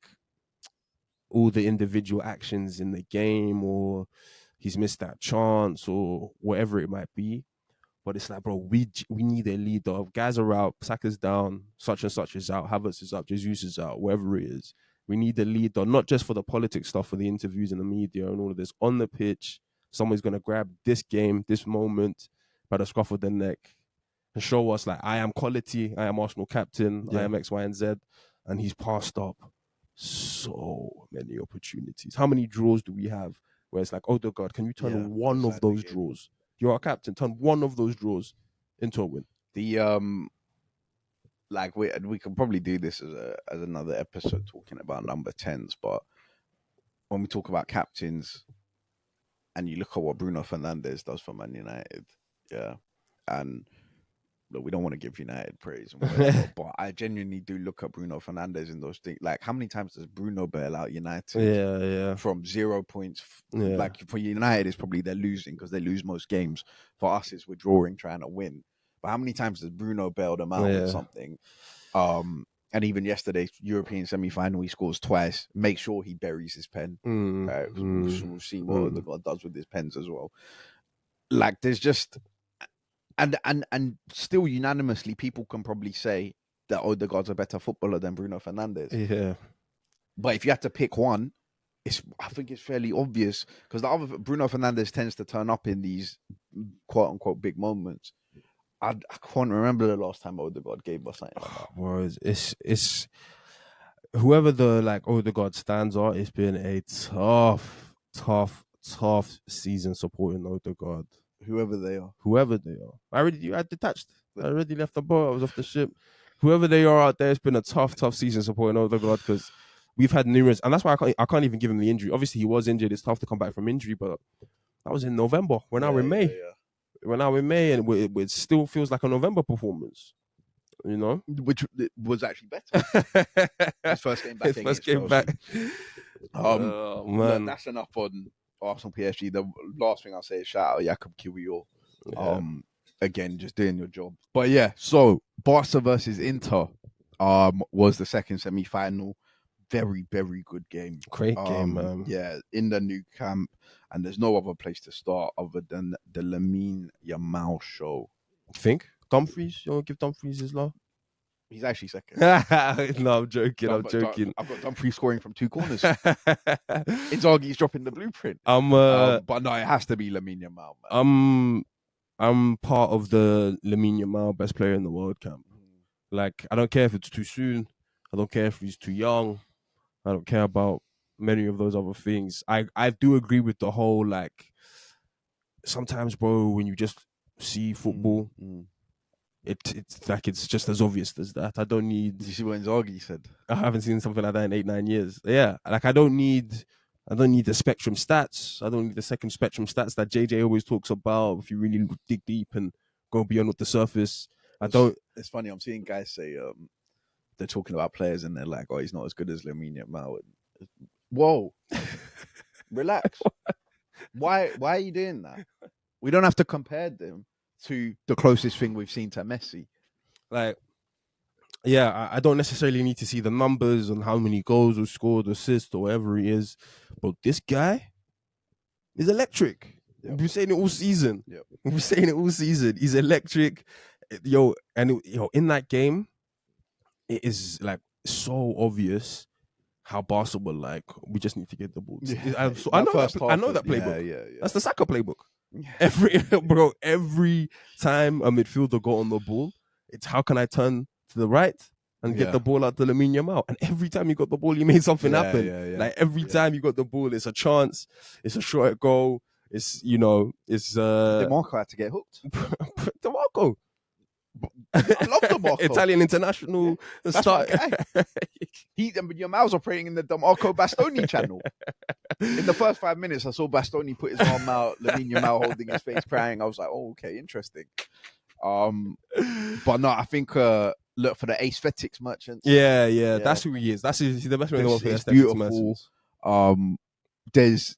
all the individual actions in the game or he's missed that chance or whatever it might be, but it's like, bro, we need a leader. Guys are out, Saka's down, such and such is out, Havertz is out, Jesus is out, whatever it is. We need a leader, not just for the politics stuff, for the interviews and the media and all of this. On the pitch, someone's going to grab this game, this moment by the scruff of the neck and show us like, I am quality, I am Arsenal captain, I am X, Y, and Z. And he's passed up so many opportunities. How many draws do we have where it's like, Odegaard, can you turn one of those draws? You're our captain. Turn one of those draws into a win. Like we could probably do this as another episode talking about number 10s, but when we talk about captains, and you look at what Bruno Fernandes does for Man United, and look, we don't want to give United praise and whatever, but I genuinely do look at Bruno Fernandes in those things. Like, how many times does Bruno bail out United? Yeah. From 0 points. Yeah. Like, for United, it's probably they're losing because they lose most games. For us, it's we're drawing, trying to win. But how many times does Bruno bail them out with something? And even yesterday's European semi-final, he scores twice. Make sure he buries his pen. We'll see what the God does with his pens as well. Like, there's just and still unanimously, people can probably say that Odegaard's a better footballer than Bruno Fernandes. Yeah. But if you had to pick one, I think it's fairly obvious because the other Bruno Fernandes tends to turn up in these quote unquote big moments. I can't remember the last time Odegaard gave us something like that. Well, it's whoever the like Odegaard stands are. It's been a tough season supporting Odegaard. Whoever they are. I detached. I already left the boat. I was off the ship. Whoever they are out there, it's been a tough season supporting Odegaard because we've had numerous, and that's why I can't even give him the injury. Obviously, he was injured. It's tough to come back from injury, but that was in November. We're now in May. Yeah. We're now in May, and it still feels like a November performance. You know, which was actually better. His first game back. Oh man, look, that's enough on Arsenal PSG. The last thing I'll say is shout out Jakub Kiwior. Again, just doing your job. But yeah, so Barca versus Inter was the second semi-final. Very, very good game. Great game, man. Yeah, in the new camp, and there's no other place to start other than the Lamine Yamal show. Think Dumfries? You want to give Dumfries his love? He's actually second. No, I'm joking. I'm joking. I've got Dumfries scoring from 2 corners. Inzaghi's dropping the blueprint. But no, it has to be Lamine Yamal, man. I'm part of the Lamine Yamal best player in the world camp. Like, I don't care if it's too soon. I don't care if he's too young. I don't care about many of those other things. I do agree with the whole, like, sometimes, bro, when you just see football, it's like it's just as obvious as that. I don't need. Did you see what Inzaghi said? I haven't seen something like that in 8-9 years. Yeah, like I don't need the spectrum stats. I don't need the second spectrum stats that JJ always talks about. If you really dig deep and go beyond the surface, It's funny. I'm seeing guys say they're talking about players and they're like, "Oh, he's not as good as Lamine Yamal." Whoa, relax. Why are you doing that? We don't have to compare them to the closest thing we've seen to Messi. Like, yeah, I don't necessarily need to see the numbers and how many goals or scored, assists, or whatever he is, but this guy is electric. Yep. We've been saying it all season. He's electric. In that game, it is like so obvious how Barca were like, we just need to get the ball. Yeah. I know that playbook. Yeah. That's the Saka playbook. Yeah. Every time a midfielder got on the ball, it's how can I turn to the right and get the ball out to Lamine Yamal? And every time you got the ball, you made something happen. Yeah. Like every time you got the ball, it's a chance, it's a shot at goal. It's DeMarco had to get hooked. DeMarco. I love DeMarco. Italian international. That's my guy. Yamal's operating in the DeMarco Bastoni channel. In the first 5 minutes, I saw Bastoni put his arm out, Lamine Yamal holding his face, crying. I was like, "Oh, okay, interesting." But no, I think look for the aesthetics merchants. Yeah, that's who he is. He's the best man in the world for aesthetics merchants.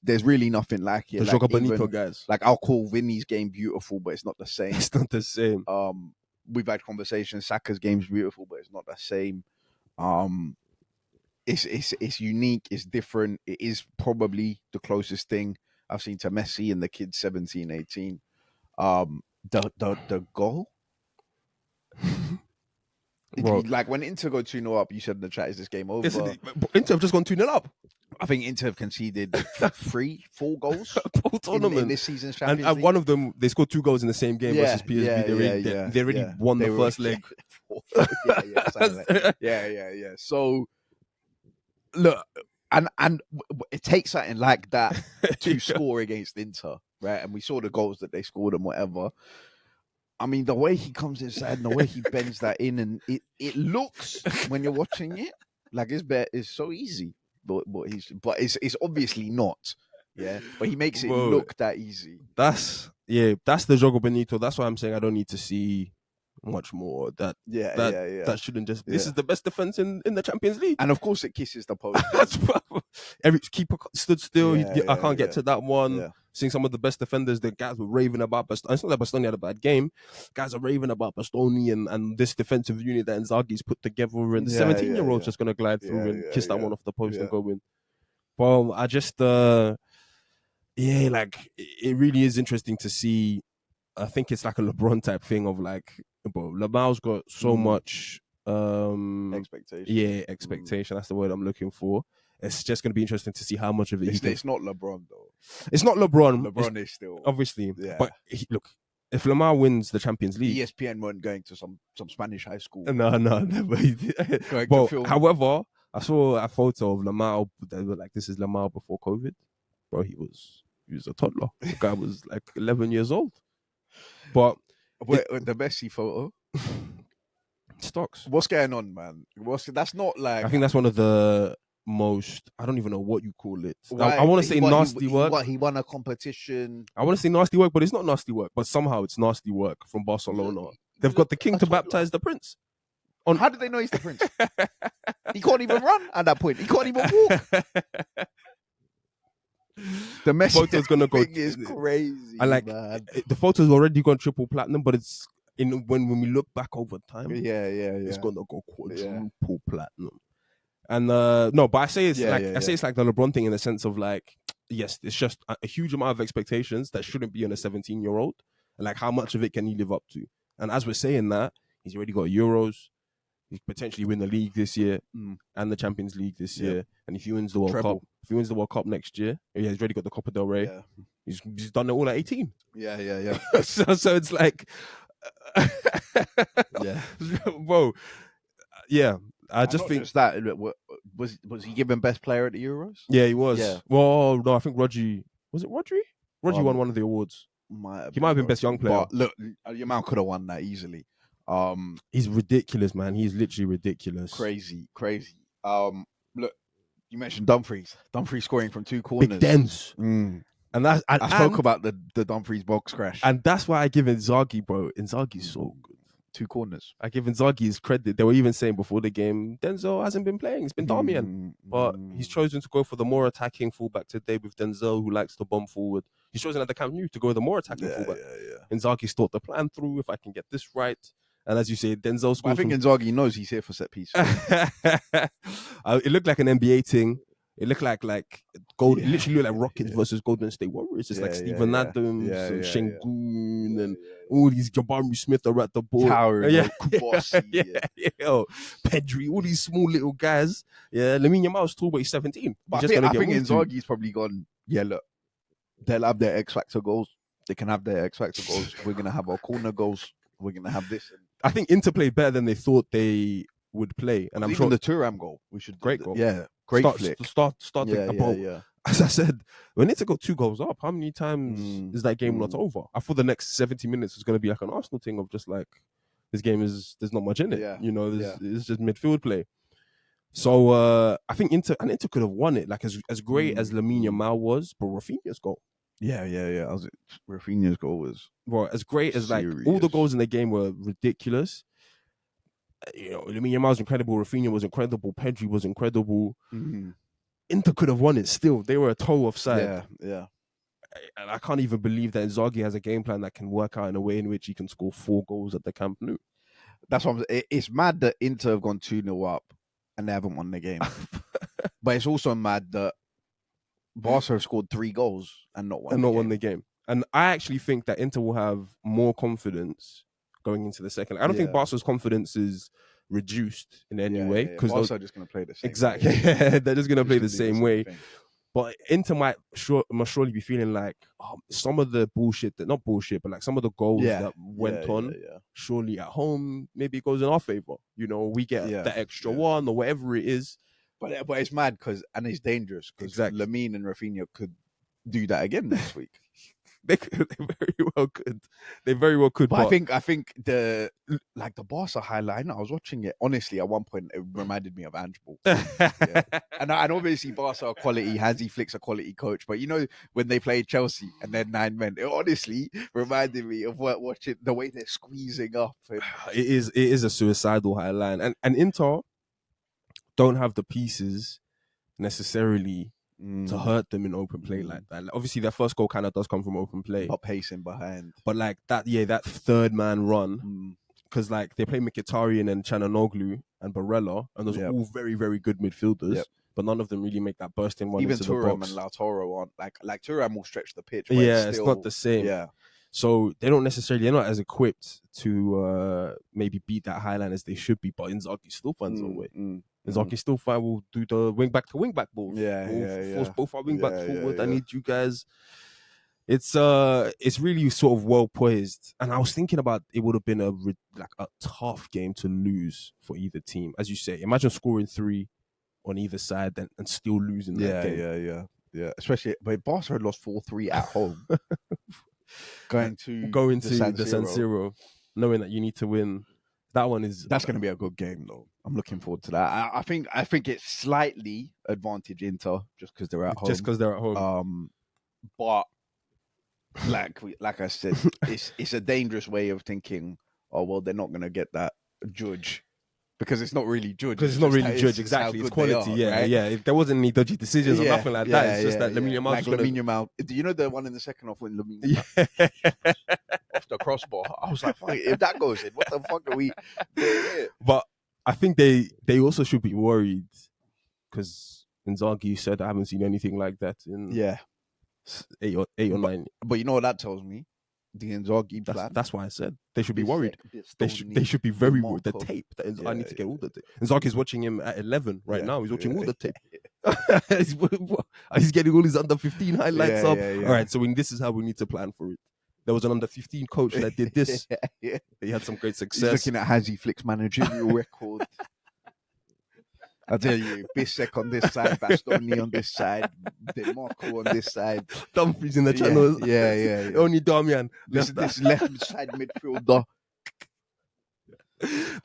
There's really nothing like it. The Joga Bonito guys. Like, I'll call Vinny's game beautiful, but it's not the same. It's not the same. We've had conversations. Saka's game's beautiful, but it's not the same. It's unique. It's different. It is probably the closest thing I've seen to Messi and the kids 17, 18. The goal. Like when Inter go 2-0 up, you said in the chat, "Is this game over?" Inter have just gone 2-0 up. I think Inter have conceded 4 goals in this season's Champions League. And one of them, they scored 2 goals in the same game versus PSG. They already won the first leg. Yeah. So look, and it takes something like that to score against Inter, right? And we saw the goals that they scored and whatever. I mean, the way he comes inside and the way he bends that in, and it looks, when you're watching it, like it's so easy. But it's obviously not. Yeah. But he makes it look that easy. That's the Jogo Bonito. That's why I'm saying I don't need to see much more. That Yeah. that shouldn't just. This Yeah. is the best defense in the Champions League. And of course, it kisses the post. That's every keeper stood still. Yeah, I can't get yeah. to that one. Yeah. Seeing some of the best defenders, the guys were raving about. It's not that Bastoni had a bad game. Guys are raving about Bastoni and this defensive unit that Inzaghi's put together. And the 17-year-old's just gonna glide through and kiss that one off the post and go in. Well, I just like it really is interesting to see. I think it's like a LeBron type thing of like, bro, Lamal's got so much expectation. Expectation. That's the word I'm looking for. It's just going to be interesting to see how much of it. It's not LeBron though. It's not LeBron. LeBron is still obviously, but look, if Lamar wins the Champions League, ESPN weren't going to some Spanish high school. No. But however, I saw a photo of Lamar. They were like, "This is Lamar before COVID." Bro, he was a toddler. The guy was like 11 years old. But the Messi photo. Stocks. What's going on, man? That's not like. I think that's one of the most. I don't even know what you call it. I want to say nasty work. He won a competition. I want to say nasty work, but it's not nasty work. But somehow it's nasty work from Barcelona. They've got the king to baptize the prince. How did they know he's the prince? He can't even run at that point. He can't even walk. The Messi photo's gonna go. Is crazy. I like the photo's already gone triple platinum, but it's when we look back over time. It's gonna go quadruple platinum. And no, but I say it's it's like the LeBron thing in the sense of like, yes, it's just a huge amount of expectations that shouldn't be on a 17-year-old. And like, how much of it can he live up to? And as we're saying that, he's already got Euros. He could potentially win the league this year and the Champions League this year. And if he wins the World Cup, next year, he's already got the Copa del Rey. Yeah. He's done it all at 18. Yeah. so it's like, bro, yeah. I just think that was he given best player at the Euros? Yeah, he was. Yeah. Well, no, I think Rodri. Was it Rodri? Rodri won one of the awards. He might have been best young player. But look, Yamal could have won that easily. He's ridiculous, man. He's literally ridiculous. Crazy. Look, you mentioned Dumfries. Dumfries scoring from 2 corners. Big Dens. And that's I spoke about the Dumfries box crash. And that's why I give Inzaghi, bro. Inzaghi's so good. 2 corners. I give Inzaghi his credit. They were even saying before the game, Denzel hasn't been playing. It's been Darmian. But he's chosen to go for the more attacking fullback today with Denzel, who likes to bomb forward. He's chosen at the Camp Nou to go the more attacking fullback. Inzaghi's thought the plan through. If I can get this right. And as you say, Denzel scores. I think Inzaghi knows he's here for set piece. It looked like an NBA thing. It looked like gold. It literally looked like Rockets versus Golden State Warriors. It's like Steven Adams and Şengün and all these Jabari Smith are at the ball. Pedri, all these small little guys. Yeah, Lamine Yamal's tall, but he's 17. But I think Inzaghi's probably gone. Yeah, look, they'll have their X Factor goals. They can have their X Factor goals. We're gonna have our corner goals. We're gonna have this. I think Inter played better than they thought they would play, and I'm sure the Thuram goal. Great goal. Yeah. Great flick. Start As I said, when Inter got 2 goals up, how many times is that game not over? I thought the next 70 minutes was going to be like an Arsenal thing of just like, this game there's not much in it. Yeah. You know, it's just midfield play. So I think Inter could have won it. Like as great as Lamine Yamal was, but Rafinha's goal. Yeah. Rafinha's goal was as great as like all the goals in the game were ridiculous. You know, Lamine Yamal was incredible. Rafinha was incredible. Pedri was incredible. Inter could have won it still. They were a toe offside. Yeah. And I can't even believe that Inzaghi has a game plan that can work out in a way in which he can score 4 goals at the Camp Nou. That's what it's mad that Inter have gone 2-0 up and they haven't won the game. But it's also mad that Barca have scored 3 goals and not won the game. And I actually think that Inter will have more confidence going into the second. I don't think Barca's confidence is reduced in any way because Barca are just going to play the same. Exactly, they're just going to play the same way. But Inter must surely be feeling like some of the bullshit not bullshit, but like some of the goals that went on. Surely at home, maybe it goes in our favor. You know, we get the extra one or whatever it is. But it's mad and it's dangerous because Lamine and Rafinha could do that again next week. they very well could. They very well could. But I think the Barca highlight, I was watching it. Honestly, at one point, it reminded me of Angeball. Yeah. And obviously, Barca are quality. Hansi Flick's a quality coach. But when they played Chelsea and then 9 men, it honestly reminded me of watching the way they're squeezing up. And... It is a suicidal high line, and Inter don't have the pieces necessarily to hurt them in open play like that. Like, obviously, their first goal kind of does come from open play, but pacing behind. But like that third man run, because like they play Mkhitaryan and Çalhanoğlu and Barella, and those are all very, very good midfielders. Yep. But none of them really make that bursting run into the box. Even Thuram and Lautaro aren't like Thuram will stretch the pitch. But it's not the same. Yeah. So they're not as equipped to maybe beat that high line as they should be. But Inzaghi still finds a way. Inzaghi still will do the wing back to wing back balls. We'll force both our wing backs forward. I need you guys. It's really sort of well poised. And I was thinking about it would have been a tough game to lose for either team. As you say, imagine scoring 3 on either side and still losing that game. Yeah. Especially, but Barca had lost 4-3 at home. Going to the San Siro, knowing that you need to win. That's going to be a good game, though. I'm looking forward to that. I think it's slightly advantage Inter just because they're at home. But like I said, it's a dangerous way of thinking. Oh well, they're not going to get that judge. Because it's not really judge. Because it's not really judge, exactly. It's quality, right? If there wasn't any dodgy decisions or nothing like that, it's just that Lamine Yamal... Like Lamine Yamal. Do you know the one in the second half when Lamine Yamal off the crossbar? I was like, if that goes in, what the fuck are we doing? But I think they also should be worried because Inzaghi said I haven't seen anything like that in 8 or 9. But you know what that tells me? The Inzaghi plan. That's why I said they should be worried. They should be very worried. The tape. I need to get all the tape. Inzaghi's watching him at 11 right now. He's watching all the tape. He's getting all his under 15 highlights up. All right, so this is how we need to plan for it. There was an under 15 coach that did this. He had some great success. He's looking at Hansi Flick's managerial record. I tell you, Bissek on this side, Bastoni on this side, De Marco on this side. Dumfries in the channels. Yeah. Only Damian. This left side midfielder.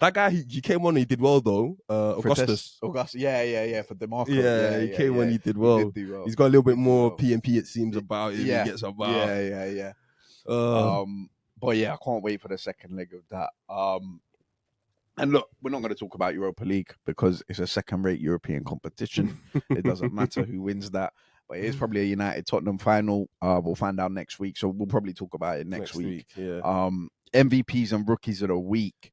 That guy, he came on, he did well though. Augustus. Yeah, for De Marco. He came on, he did well. He's got a little bit more P&P, it seems, about him. He gets about. Yeah. But yeah, I can't wait for the second leg of that. And look, we're not going to talk about Europa League because it's a second-rate European competition. It doesn't matter who wins that. But it is probably a United-Tottenham final. We'll find out next week. So we'll probably talk about it next week. MVPs and rookies of the week.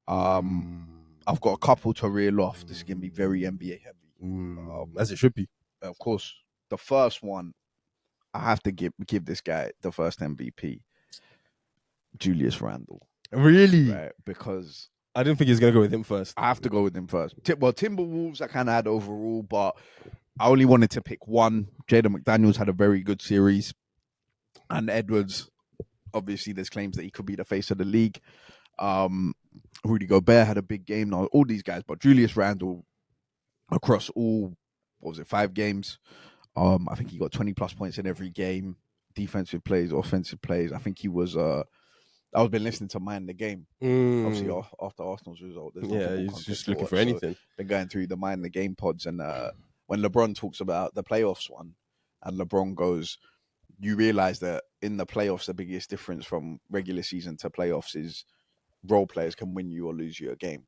I've got a couple to reel off. This is going to be very NBA heavy. As it should be. Of course, the first one, I have to give this guy the first MVP. Julius Randle. Really? Right, because... I didn't think he was going to go with him first. I have to go with him first. Well, Timberwolves, I kind of had overall, but I only wanted to pick one. Jaden McDaniels had a very good series. And Edwards, obviously, there's claims that he could be the face of the league. Rudy Gobert had a big game. Now, all these guys, but Julius Randle, across all, 5 games? I think he got 20-plus points in every game. Defensive plays, offensive plays. I think he was... I've been listening to Mind the Game. Obviously, after Arsenal's result. He's just looking for anything. Been going through the Mind the Game pods. And when LeBron talks about the playoffs one, and LeBron goes, you realize that in the playoffs, the biggest difference from regular season to playoffs is role players can win you or lose you a game.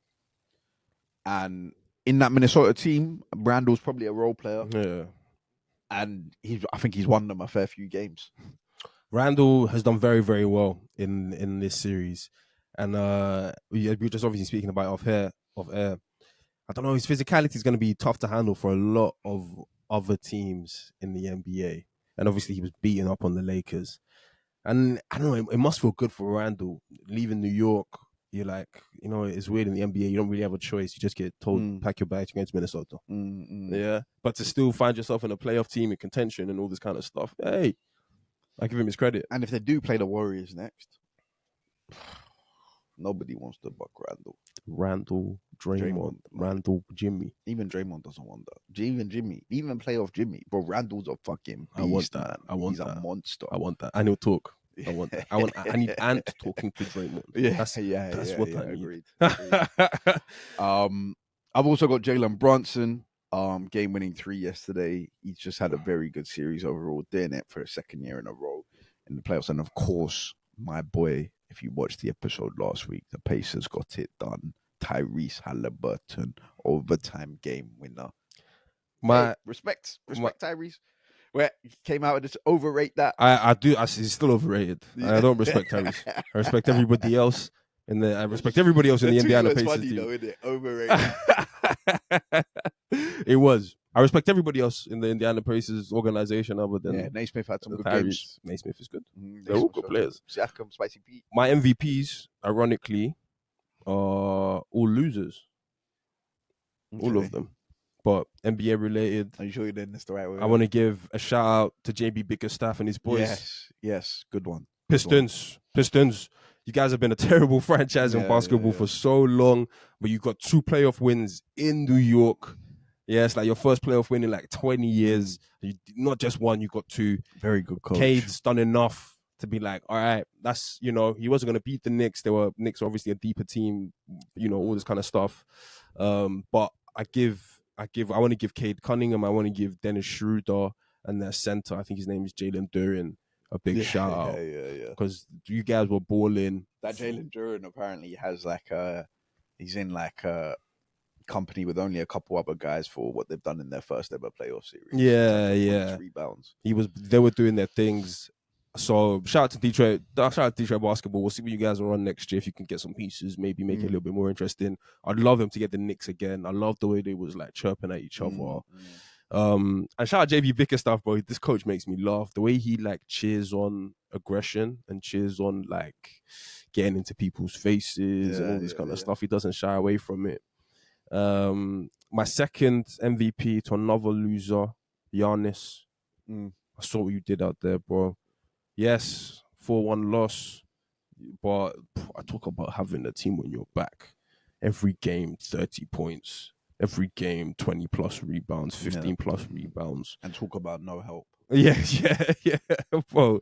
And in that Minnesota team, Randall's probably a role player. Yeah. And I think he's won them a fair few games. Randall has done very, very well in this series. And we were just obviously speaking about off air. I don't know, his physicality is going to be tough to handle for a lot of other teams in the NBA. And obviously he was beating up on the Lakers. And I don't know, it must feel good for Randall. Leaving New York, you're like, it's weird in the NBA. You don't really have a choice. You just get told, pack your bags, you're going to Minnesota. Yeah. But to still find yourself in a playoff team in contention and all this kind of stuff, hey, I give him his credit. And if they do play the Warriors next, Nobody wants to buck Randall. Randall, Draymond, Randall, Jimmy. Even Draymond doesn't want that. Even Jimmy, even playoff Jimmy. Bro, Randall's a fucking beast, I want that. man. I want He's that. a monster. I want that. And he'll talk. I want that. I need Ant talking to Draymond. That's what I need. Agreed. I've also got Jalen Brunson. Game winning 3 yesterday. He's just had a very good series overall, doing it for a second year in a row in the playoffs. And of course, my boy, if you watched the episode last week, the Pacers got it done. Tyrese Halliburton, overtime game winner. Respect Tyrese. Where he came out and just overrate that. I do. He's still overrated. I don't respect Tyrese. I respect everybody else. I respect everybody else in the Indiana Pacers funny team. though, isn't it? Overrated. It was. I respect everybody else in the Indiana Pacers organization other than Naismith had some good Tyrese. games. Naismith is good. They're all good players. Siakam, Spicy Pete. My MVPs, ironically, are all losers. Okay. All of them. But NBA related. Are you sure you're doing this the right way? I want to give a shout out to JB Bickerstaff and his boys. Yes. Good one. Pistons. You guys have been a terrible franchise in basketball for so long, but you got 2 playoff wins in New York. Yeah, it's like your first playoff win in like 20 years. Not just one, you got 2. Very good coach. Cade's done enough to be like, all right, that's, he wasn't going to beat the Knicks. Knicks were obviously a deeper team, all this kind of stuff. But I want to give Cade Cunningham, I want to give Dennis Schroeder and their center, I think his name is Jalen Duren, a big shout out. Because you guys were balling. That Jalen Duren apparently has he's in a company with only a couple other guys for what they've done in their first ever playoff series. Yeah. Rebounds. They were doing their things. So shout out to Detroit. Shout out to Detroit basketball. We'll see what you guys are on next year. If you can get some pieces, maybe make it a little bit more interesting. I'd love them to get the Knicks again. I love the way they was like chirping at each other. And shout out JB Bickerstaff, bro. This coach makes me laugh. The way he like cheers on aggression and cheers on like getting into people's faces and all this kind of stuff. He doesn't shy away from it. My second MVP to another loser, Giannis. I saw what you did out there, bro. Yes, 4-1 loss, but I talk about having a team on your back. Every game, 30 points. Every game, 20 plus rebounds, 15 plus rebounds. And talk about no help. Yeah, bro.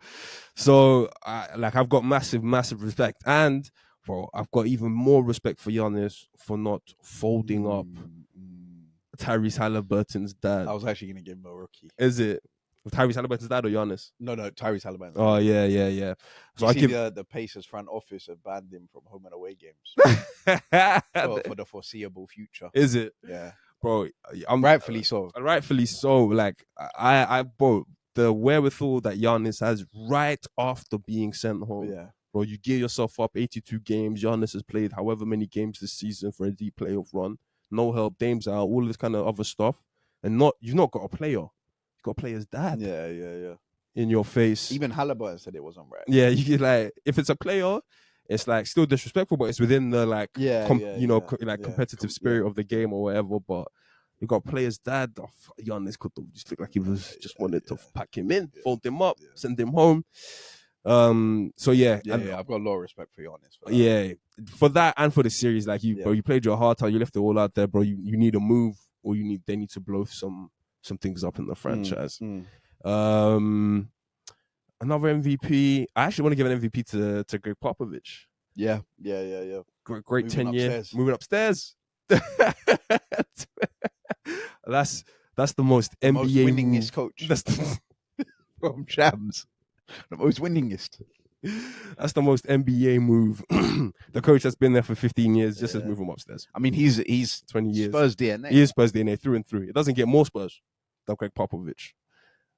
So, I've got massive respect. And, bro, I've got even more respect for Giannis for not folding up Tyrese Halliburton's dad. I was actually going to give him a rookie. Is it? Tyrese Halliburton's dad or Giannis? No, Tyrese Halliburton. Oh, yeah. So I give the Pacers front office have banned him from home and away games for the foreseeable future. Is it? Yeah, bro. Rightfully so. Rightfully so. Like bro, the wherewithal that Giannis has right after being sent home. Yeah, bro. You gear yourself up. 82 games. Giannis has played however many games this season for a deep playoff run. No help. Dame's out. All this kind of other stuff, and you've not got a player. Got players dad. Yeah. In your face. Even Halliburton said it wasn't right. Yeah, you like if it's a player, it's like still disrespectful, but it's within the competitive spirit of the game or whatever. But you got players dad. Giannis could just look like he was just wanted to pack him in, fold him up, send him home. So I've got a lot of respect for Giannis. For that and for the series, like bro, you played your heart out. You left it all out there, bro. You need a move, or they need to blow some things up in the franchise. Another MVP. I actually want to give an MVP to Greg Popovich. Yeah. Great tenure. Moving upstairs. That's the most NBA most winningest coach. That's from Shams. The most winningest. That's the most NBA move. The coach that's been there for 15 years just has moved him upstairs. I mean, he's 20 years. Spurs DNA. He is Spurs DNA through and through. It doesn't get more Spurs than Greg Popovich.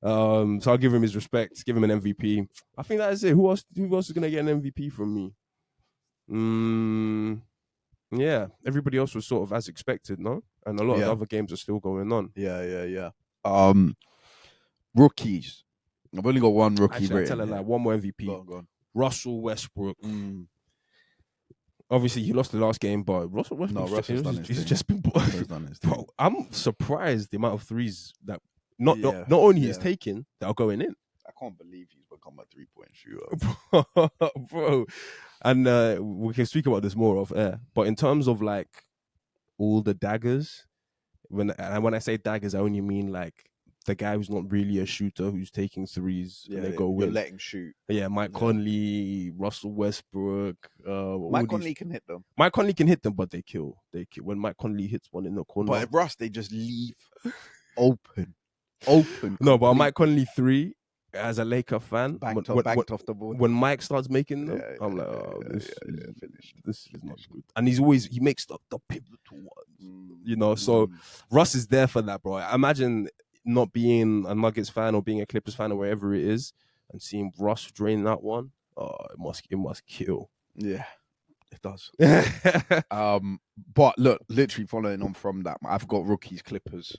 So I'll give him his respect, give him an MVP. I think that is it. Who else is gonna get an MVP from me? Yeah, everybody else was sort of as expected, no? And a lot of the other games are still going on. Yeah. Rookies. I've only got one rookie. Actually, I'll tell one more MVP. Go on. Russell Westbrook. Obviously, he lost the last game, but Russell Westbrook he's just been. Bro, I'm surprised the amount of threes that not only he's taking that are going in. I can't believe he's become become a 3-point shooter. Bro. And we can speak about this more off air. But in terms of like all the daggers, when I say daggers, I only mean like the guy who's not really a shooter, who's taking threes and they go You're win. letting shoot. Yeah, Mike Conley, Russell Westbrook. Mike Conley can hit them. Mike Conley can hit them, but they kill. They kill. When Mike Conley hits one in the corner. But Russ, they just leave open. Open. No, but Mike Conley 3, as a Laker fan, banked off the board. When Mike starts making them, I'm like, oh, this is not good. And he makes the pivotal ones, you know. So Russ is there for that, bro. I imagine not being a Nuggets fan or being a Clippers fan or wherever it is, and seeing Russ drain that one. Oh, it must kill. Yeah, it does. But look, literally following on from that, I've got rookies Clippers.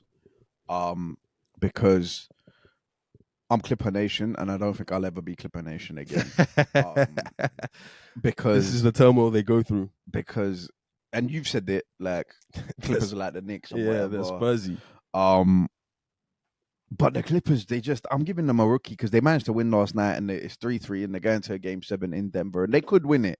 Because I'm Clipper Nation, and I don't think I'll ever be Clipper Nation again. Because this is the turmoil they go through. Because, and you've said it, like Clippers are like the Knicks. Or yeah, whatever. they're Spursy. But the Clippers, I'm giving them a rookie because they managed to win last night, and it's 3-3, and they're going to a Game 7 in Denver, and they could win it.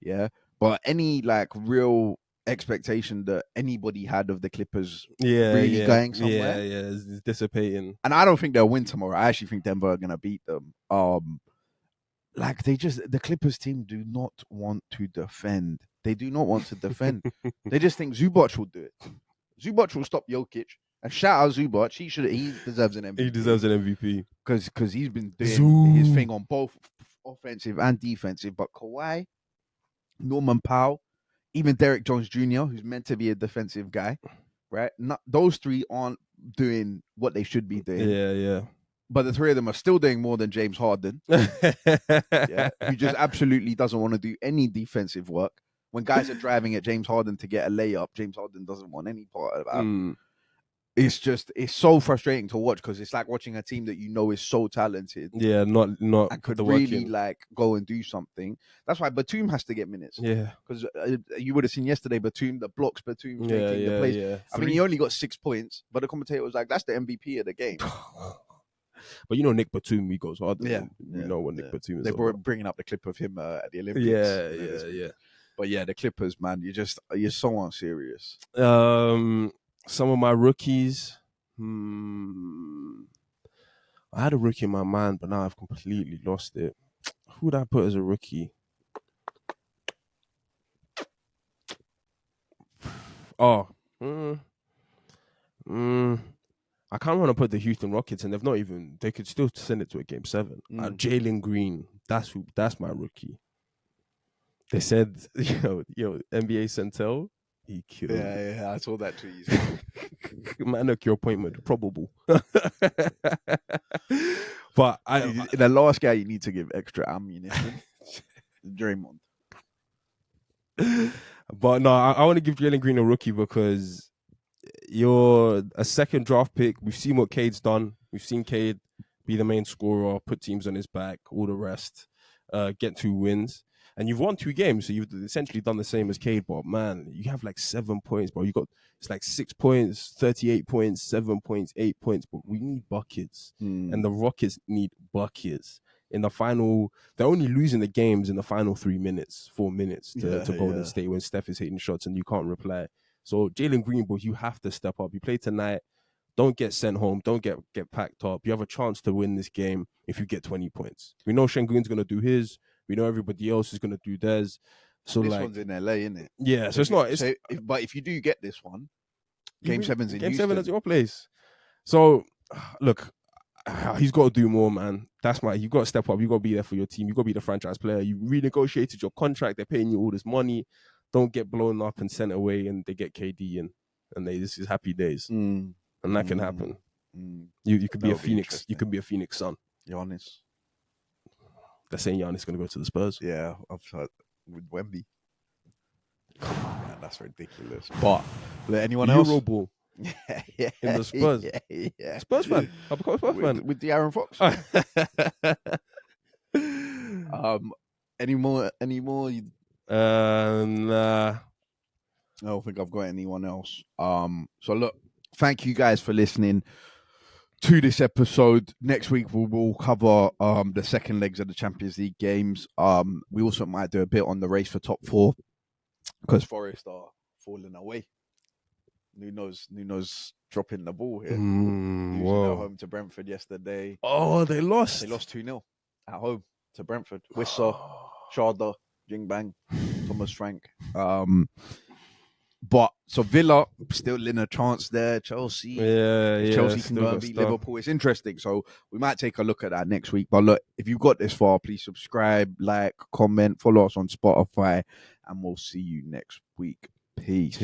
Yeah, but any like real expectation that anybody had of the Clippers really going somewhere. Yeah, it's dissipating. And I don't think they'll win tomorrow. I actually think Denver are going to beat them. Like the Clippers team do not want to defend. They do not want to defend. They just think Zubac will do it. Zubac will stop Jokic. And shout out Zubac. He deserves an MVP. He deserves an MVP. Because he's been doing his thing on both offensive and defensive. But Kawhi, Norman Powell, even Derek Jones Jr., who's meant to be a defensive guy, right? Those three aren't doing what they should be doing. Yeah. But the three of them are still doing more than James Harden, who just absolutely doesn't want to do any defensive work. When guys are driving at James Harden to get a layup, James Harden doesn't want any part of that. It's so frustrating to watch because it's like watching a team that you know is so talented. Yeah, not and could really like go and do something. That's why Batum has to get minutes. Yeah, because you would have seen yesterday Batum making the plays. Yeah. I mean, he only got 6 points, but the commentator was like, "That's the MVP of the game." But you know, Nick Batum, he goes hard. Yeah, you know what Nick Batum is. They were bringing up the clip of him at the Olympics. Yeah. But yeah, the Clippers, man, you're so unserious. Some of my rookies. I had a rookie in my mind, but now I've completely lost it. Who would I put as a rookie? I kind of want to put the Houston Rockets, and they could still send it to a Game 7. Jalen Green, that's my rookie. They said, NBA Centel, he killed. Yeah, I saw that tweet. Manic, your appointment, probable. But the last guy you need to give extra ammunition, Draymond. But no, I want to give Jalen Green a rookie because you're a second draft pick. We've seen what Cade's done. We've seen Cade be the main scorer, put teams on his back, all the rest, get 2 wins. And you've won 2 games, so you've essentially done the same as Cade. But man, you have like 7 points, bro. It's like 6 points, 38 points, 7 points, 8 points. But we need buckets, and the Rockets need buckets. In the final, they're only losing the games in the final 4 minutes to Golden State when Steph is hitting shots and you can't reply. So Jalen Green, bro, you have to step up. You play tonight. Don't get sent home. Don't get packed up. You have a chance to win this game if you get 20 points. We know Şengün's going to do his. We know everybody else is going to do theirs. So this one's in LA, isn't it? Yeah, so it's not. But if you do get this one, Game 7's in Game Houston. 7 at your place. So, look, he's got to do more, man. You've got to step up. You've got to be there for your team. You've got to be the franchise player. You renegotiated your contract. They're paying you all this money. Don't get blown up and sent away and they get KD and this is happy days. And that can happen. You could be a Phoenix. You could be a Phoenix Sun. Giannis. They're saying Giannis is going to go to the Spurs. Yeah, I've heard with Wemby. Man, that's ridiculous. But anyone else? Euroball. Yeah. In the Spurs. Yeah. Spurs fan. I've become a Spurs fan. With the Aaron Fox. Any more? Nah. I don't think I've got anyone else. So look, thank you guys for listening. to this episode. Next week we will cover the second legs of the Champions League games. We also might do a bit on the race for top 4 because Forest are falling away. Nuno's dropping the ball here. Losing at home to Brentford yesterday. Oh, they lost. They lost 2-0 at home to Brentford. Wissa, Sharda, Jingbang, Thomas Frank. But so Villa still in a chance there. Chelsea, Chelsea can go and beat Liverpool. It's interesting. So we might take a look at that next week. But look, if you've got this far, please subscribe, like, comment, follow us on Spotify, and we'll see you next week. Peace.